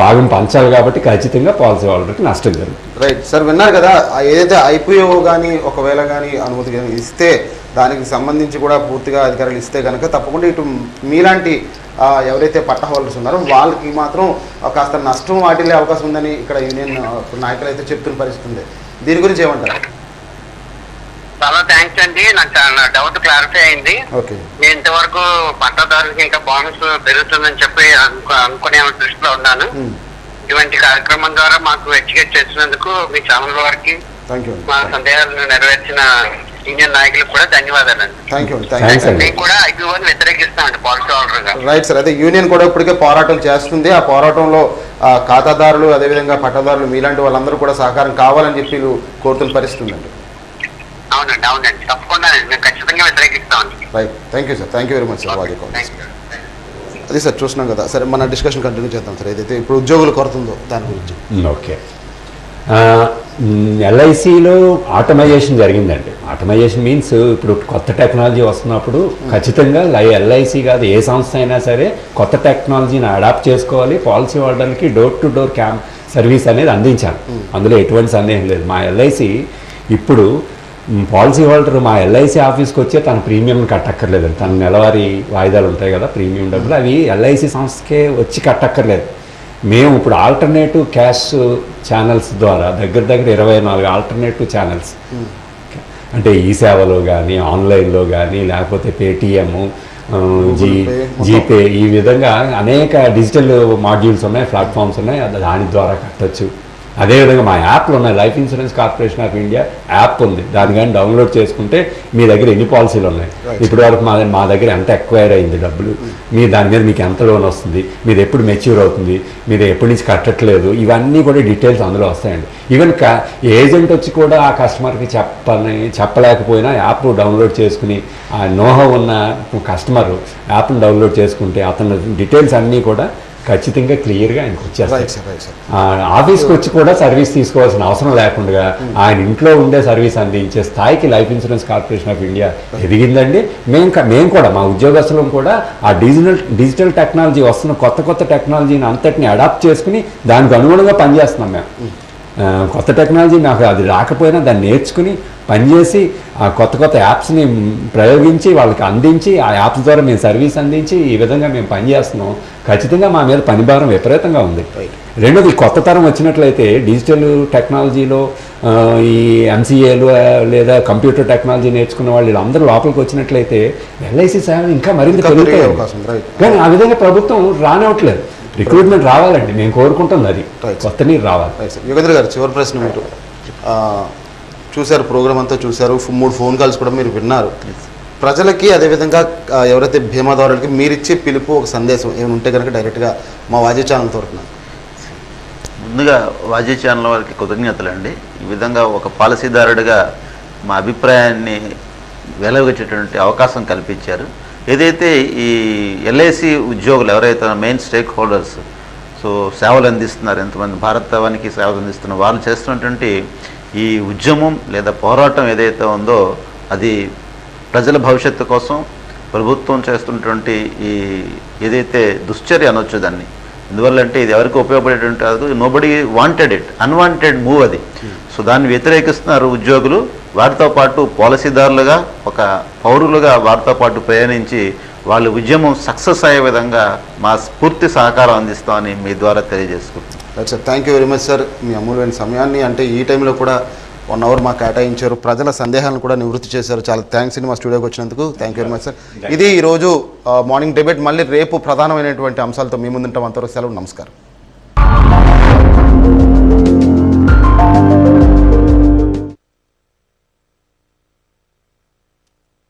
భాగం పంచాలి కాబట్టి ఖచ్చితంగా పాలసీ వాళ్ళకి నష్టం జరుగుతుంది. రైట్ సార్, విన్నారు కదా. ఏదైతే ఐపీఓ కానీ ఒకవేళ కానీ అనుమతి ఇస్తే దానికి సంబంధించి కూడా పూర్తిగా అధికారులు ఇస్తే కనుక తప్పకుండా ఇటు మీలాంటి ఎవరైతే పట్ట హోల్డర్స్ ఉన్నారో వాళ్ళకి మాత్రం కాస్త నష్టం వాటిల్లే అవకాశం ఉందని ఇక్కడ యూనియన్ నాయకులు అయితే చెప్తున్న పరిస్థితి ఉంది. దీని గురించి ఏమంటారు? చాలా థ్యాంక్స్ అండి, నాకు నా డౌట్ క్లారిఫై అయింది. నేను ఇంతవరకు పట్టాదారులకి ఇంకా బోనస్ పెరుగుతుందని చెప్పి అనుకునే దృష్టిలో ఉన్నాను. ఇటువంటి కార్యక్రమం ద్వారా మాకు ఎడ్యుకేట్ చేసినందుకు మీ ఛానల్ వారికి థ్యాంక్ యూ మా సందేహాలను నెరవేర్చిన సీనియర్ నాయకులకు కూడా ధన్యవాదాలండి. థ్యాంక్ యూ థ్యాంక్స్ అండి. మేము కూడా ఐపీఓని వ్యతిరేకిస్తామండి పాలసీ హోల్డర్ గా. Right sir. అదే యూనియన్ కూడా ఇప్పటికే పోరాటం చేస్తుంది. ఆ పోరాటంలో ఖాతాదారులు అదేవిధంగా పట్టదారులు మీలాంటి వాళ్ళందరూ కూడా సహకారం కావాలని చెప్పి కోరుతున్న పరిస్థితి ఉందండి. అవునండి తప్పకుండా మేము ఖచ్చితంగా వ్యతిరేకిస్తామండి. Right. Thank you sir. Thank you very much sir. అది సార్ చూసినాం కదా. సరే మన డిస్కషన్ కంటిన్యూ చేద్దాం సార్. ఏదైతే ఇప్పుడు ఉద్యోగుల కొరత ఉందో దాని గురించి. ఓకే. ఎల్ఐసిలో ఆటోమైజేషన్ జరిగిందండి. ఆటోమైజేషన్ మీన్స్ ఇప్పుడు కొత్త టెక్నాలజీ వస్తున్నప్పుడు ఖచ్చితంగా ఎల్ఐసి కాదు ఏ సంస్థ అయినా సరే కొత్త టెక్నాలజీని అడాప్ట్ చేసుకోవాలి. పాలసీ హోల్డర్లకి డోర్ టు డోర్ సర్వీస్ అనేది అందించాలి. అందులో ఎటువంటి సందేహం లేదు. మా ఎల్ఐసి ఇప్పుడు పాలసీ హోల్డర్ మా ఎల్ఐసి ఆఫీస్కి వచ్చే తన ప్రీమియం కట్టక్కర్లేదండి. తన నెలవారీ వాయిదాలు ఉంటాయి కదా, ప్రీమియం డబ్బులు, అవి ఎల్ఐసి సంస్థకే వచ్చి కట్టక్కర్లేదు. మేము ఇప్పుడు ఆల్టర్నేటివ్ క్యాష్ ఛానల్స్ ద్వారా దగ్గర 24 ఆల్టర్నేటివ్ ఛానల్స్, అంటే ఈ సేవలో కానీ ఆన్లైన్లో కానీ లేకపోతే పేటిఎం, జీపే, ఈ విధంగా అనేక డిజిటల్ మాడ్యూల్స్ ఉన్నాయి, ప్లాట్ఫామ్స్ ఉన్నాయి. దాని ద్వారా కట్టచ్చు. అదేవిధంగా మా యాప్లు ఉన్నాయి. Life insurance corporation of India app ఉంది. దాన్ని కానీ డౌన్లోడ్ చేసుకుంటే మీ దగ్గర ఎన్ని పాలసీలు ఉన్నాయి, ఇప్పటి వరకు మా దగ్గర ఎంత ఎక్వైర్ అయింది డబ్బులు, మీ దాని మీద మీకు ఎంత లోన్ వస్తుంది, మీరు ఎప్పుడు మెచ్యూర్ అవుతుంది, మీరు ఎప్పటి నుంచి కట్టట్లేదు, ఇవన్నీ కూడా డీటెయిల్స్ అందులో వస్తాయండి. ఈవెన్ ఏజెంట్ వచ్చి కూడా ఆ కస్టమర్కి చెప్పలేకపోయినా యాప్ డౌన్లోడ్ చేసుకుని ఆ నోహో ఉన్న కస్టమర్ యాప్ను డౌన్లోడ్ చేసుకుంటే అతని డీటెయిల్స్ అన్నీ కూడా ఖచ్చితంగా క్లియర్గా ఆయనకు వచ్చేస్తాయి. ఆఫీస్కి వచ్చి కూడా సర్వీస్ తీసుకోవాల్సిన అవసరం లేకుండా ఆయన ఇంట్లో ఉండే సర్వీస్ అందించే స్థాయికి life insurance corporation of India ఎదిగిందండి. మేము కూడా మా ఉద్యోగస్తులం కూడా ఆ డిజిటల్ టెక్నాలజీ వస్తున్న కొత్త టెక్నాలజీని అంతటిని అడాప్ట్ చేసుకుని దానికి అనుగుణంగా పనిచేస్తున్నాం. మేము కొత్త టెక్నాలజీ నాకు అది రాకపోయినా దాన్ని నేర్చుకుని పనిచేసి ఆ కొత్త యాప్స్ని ప్రయోగించి వాళ్ళకి అందించి ఆ యాప్స్ ద్వారా మేము సర్వీస్ అందించి ఈ విధంగా మేము పనిచేస్తున్నాం. ఖచ్చితంగా మా మీద పని భారం విపరీతంగా ఉంది. రెండోది కొత్త తరం వచ్చినట్లయితే డిజిటల్ టెక్నాలజీలో ఈ ఎంసీఏలు లేదా కంప్యూటర్ టెక్నాలజీ నేర్చుకున్న వాళ్ళు అందరూ లోపలికి వచ్చినట్లయితే ఎల్ఐసి సేవలు ఇంకా మరింత పెరుగుతాయి. కానీ ఆ విధంగా ప్రభుత్వం రానివ్వట్లేదు. రిక్రూట్మెంట్ రావాలండి, మేము కోరుకుంటుంది అది కొత్త నీరు రావాలి. యోగేంద్ర గారు, చివరి ప్రశ్న. మీరు చూశారు, ప్రోగ్రామ్ అంతా చూశారు, 3 ఫోన్ కాల్స్ కూడా మీరు విన్నారు. ప్రజలకి అదేవిధంగా ఎవరైతే బీమాదారులకి మీరిచ్చే పిలుపు, ఒక సందేశం ఏమైనా ఉంటే కనుక డైరెక్ట్గా మా వాజీ ఛానల్ తరఫున. ముందుగా వాజీ ఛానల్ వారికి కృతజ్ఞతలండి. ఈ విధంగా ఒక పాలసీదారుడిగా మా అభిప్రాయాన్ని వెలవచ్చేటువంటి అవకాశం కల్పించారు. ఏదైతే ఈ ఎల్ఐసి ఉద్యోగులు ఎవరైతే మెయిన్ స్టేక్ హోల్డర్స్ సేవలు అందిస్తున్నారు, ఎంతమంది భారతవానికి సేవలు అందిస్తున్నారు, వాళ్ళు చేస్తున్నటువంటి ఈ ఉద్యమం లేదా పోరాటం ఏదైతే ఉందో అది ప్రజల భవిష్యత్తు కోసం ప్రభుత్వం చేస్తున్నటువంటి ఈ ఏదైతే దుశ్చర్య అనొచ్చు దాన్ని. ఎందువల్లంటే ఇది ఎవరికి ఉపయోగపడేటువంటి కాదు. Nobody wanted it, unwanted move అది. దాన్ని వ్యతిరేకిస్తున్నారు ఉద్యోగులు. వారితో పాటు పాలసీదారులుగా ఒక పౌరులుగా వారితో పాటు ప్రయాణించి వాళ్ళ ఉద్యమం సక్సెస్ అయ్యే విధంగా మా పూర్తి సహకారం అందిస్తామని మీ ద్వారా తెలియజేసుకుంటున్నాం. Right sir. Thank you very much sir. మీ అమూల్యమైన సమయాన్ని, అంటే ఈ టైంలో కూడా 1 అవర్ మాకు కేటాయించారు. ప్రజల సందేహాలను కూడా నివృత్తి చేశారు. చాలా థ్యాంక్స్ అండి మా స్టూడియోకి వచ్చినందుకు. Thank you very much sir. ఇది ఈరోజు మార్నింగ్ డిబేట్. మళ్ళీ రేపు ప్రధానమైనటువంటి అంశాలతో మీ ముందుంటాం. అంతవరకు సెలవు. నమస్కారం.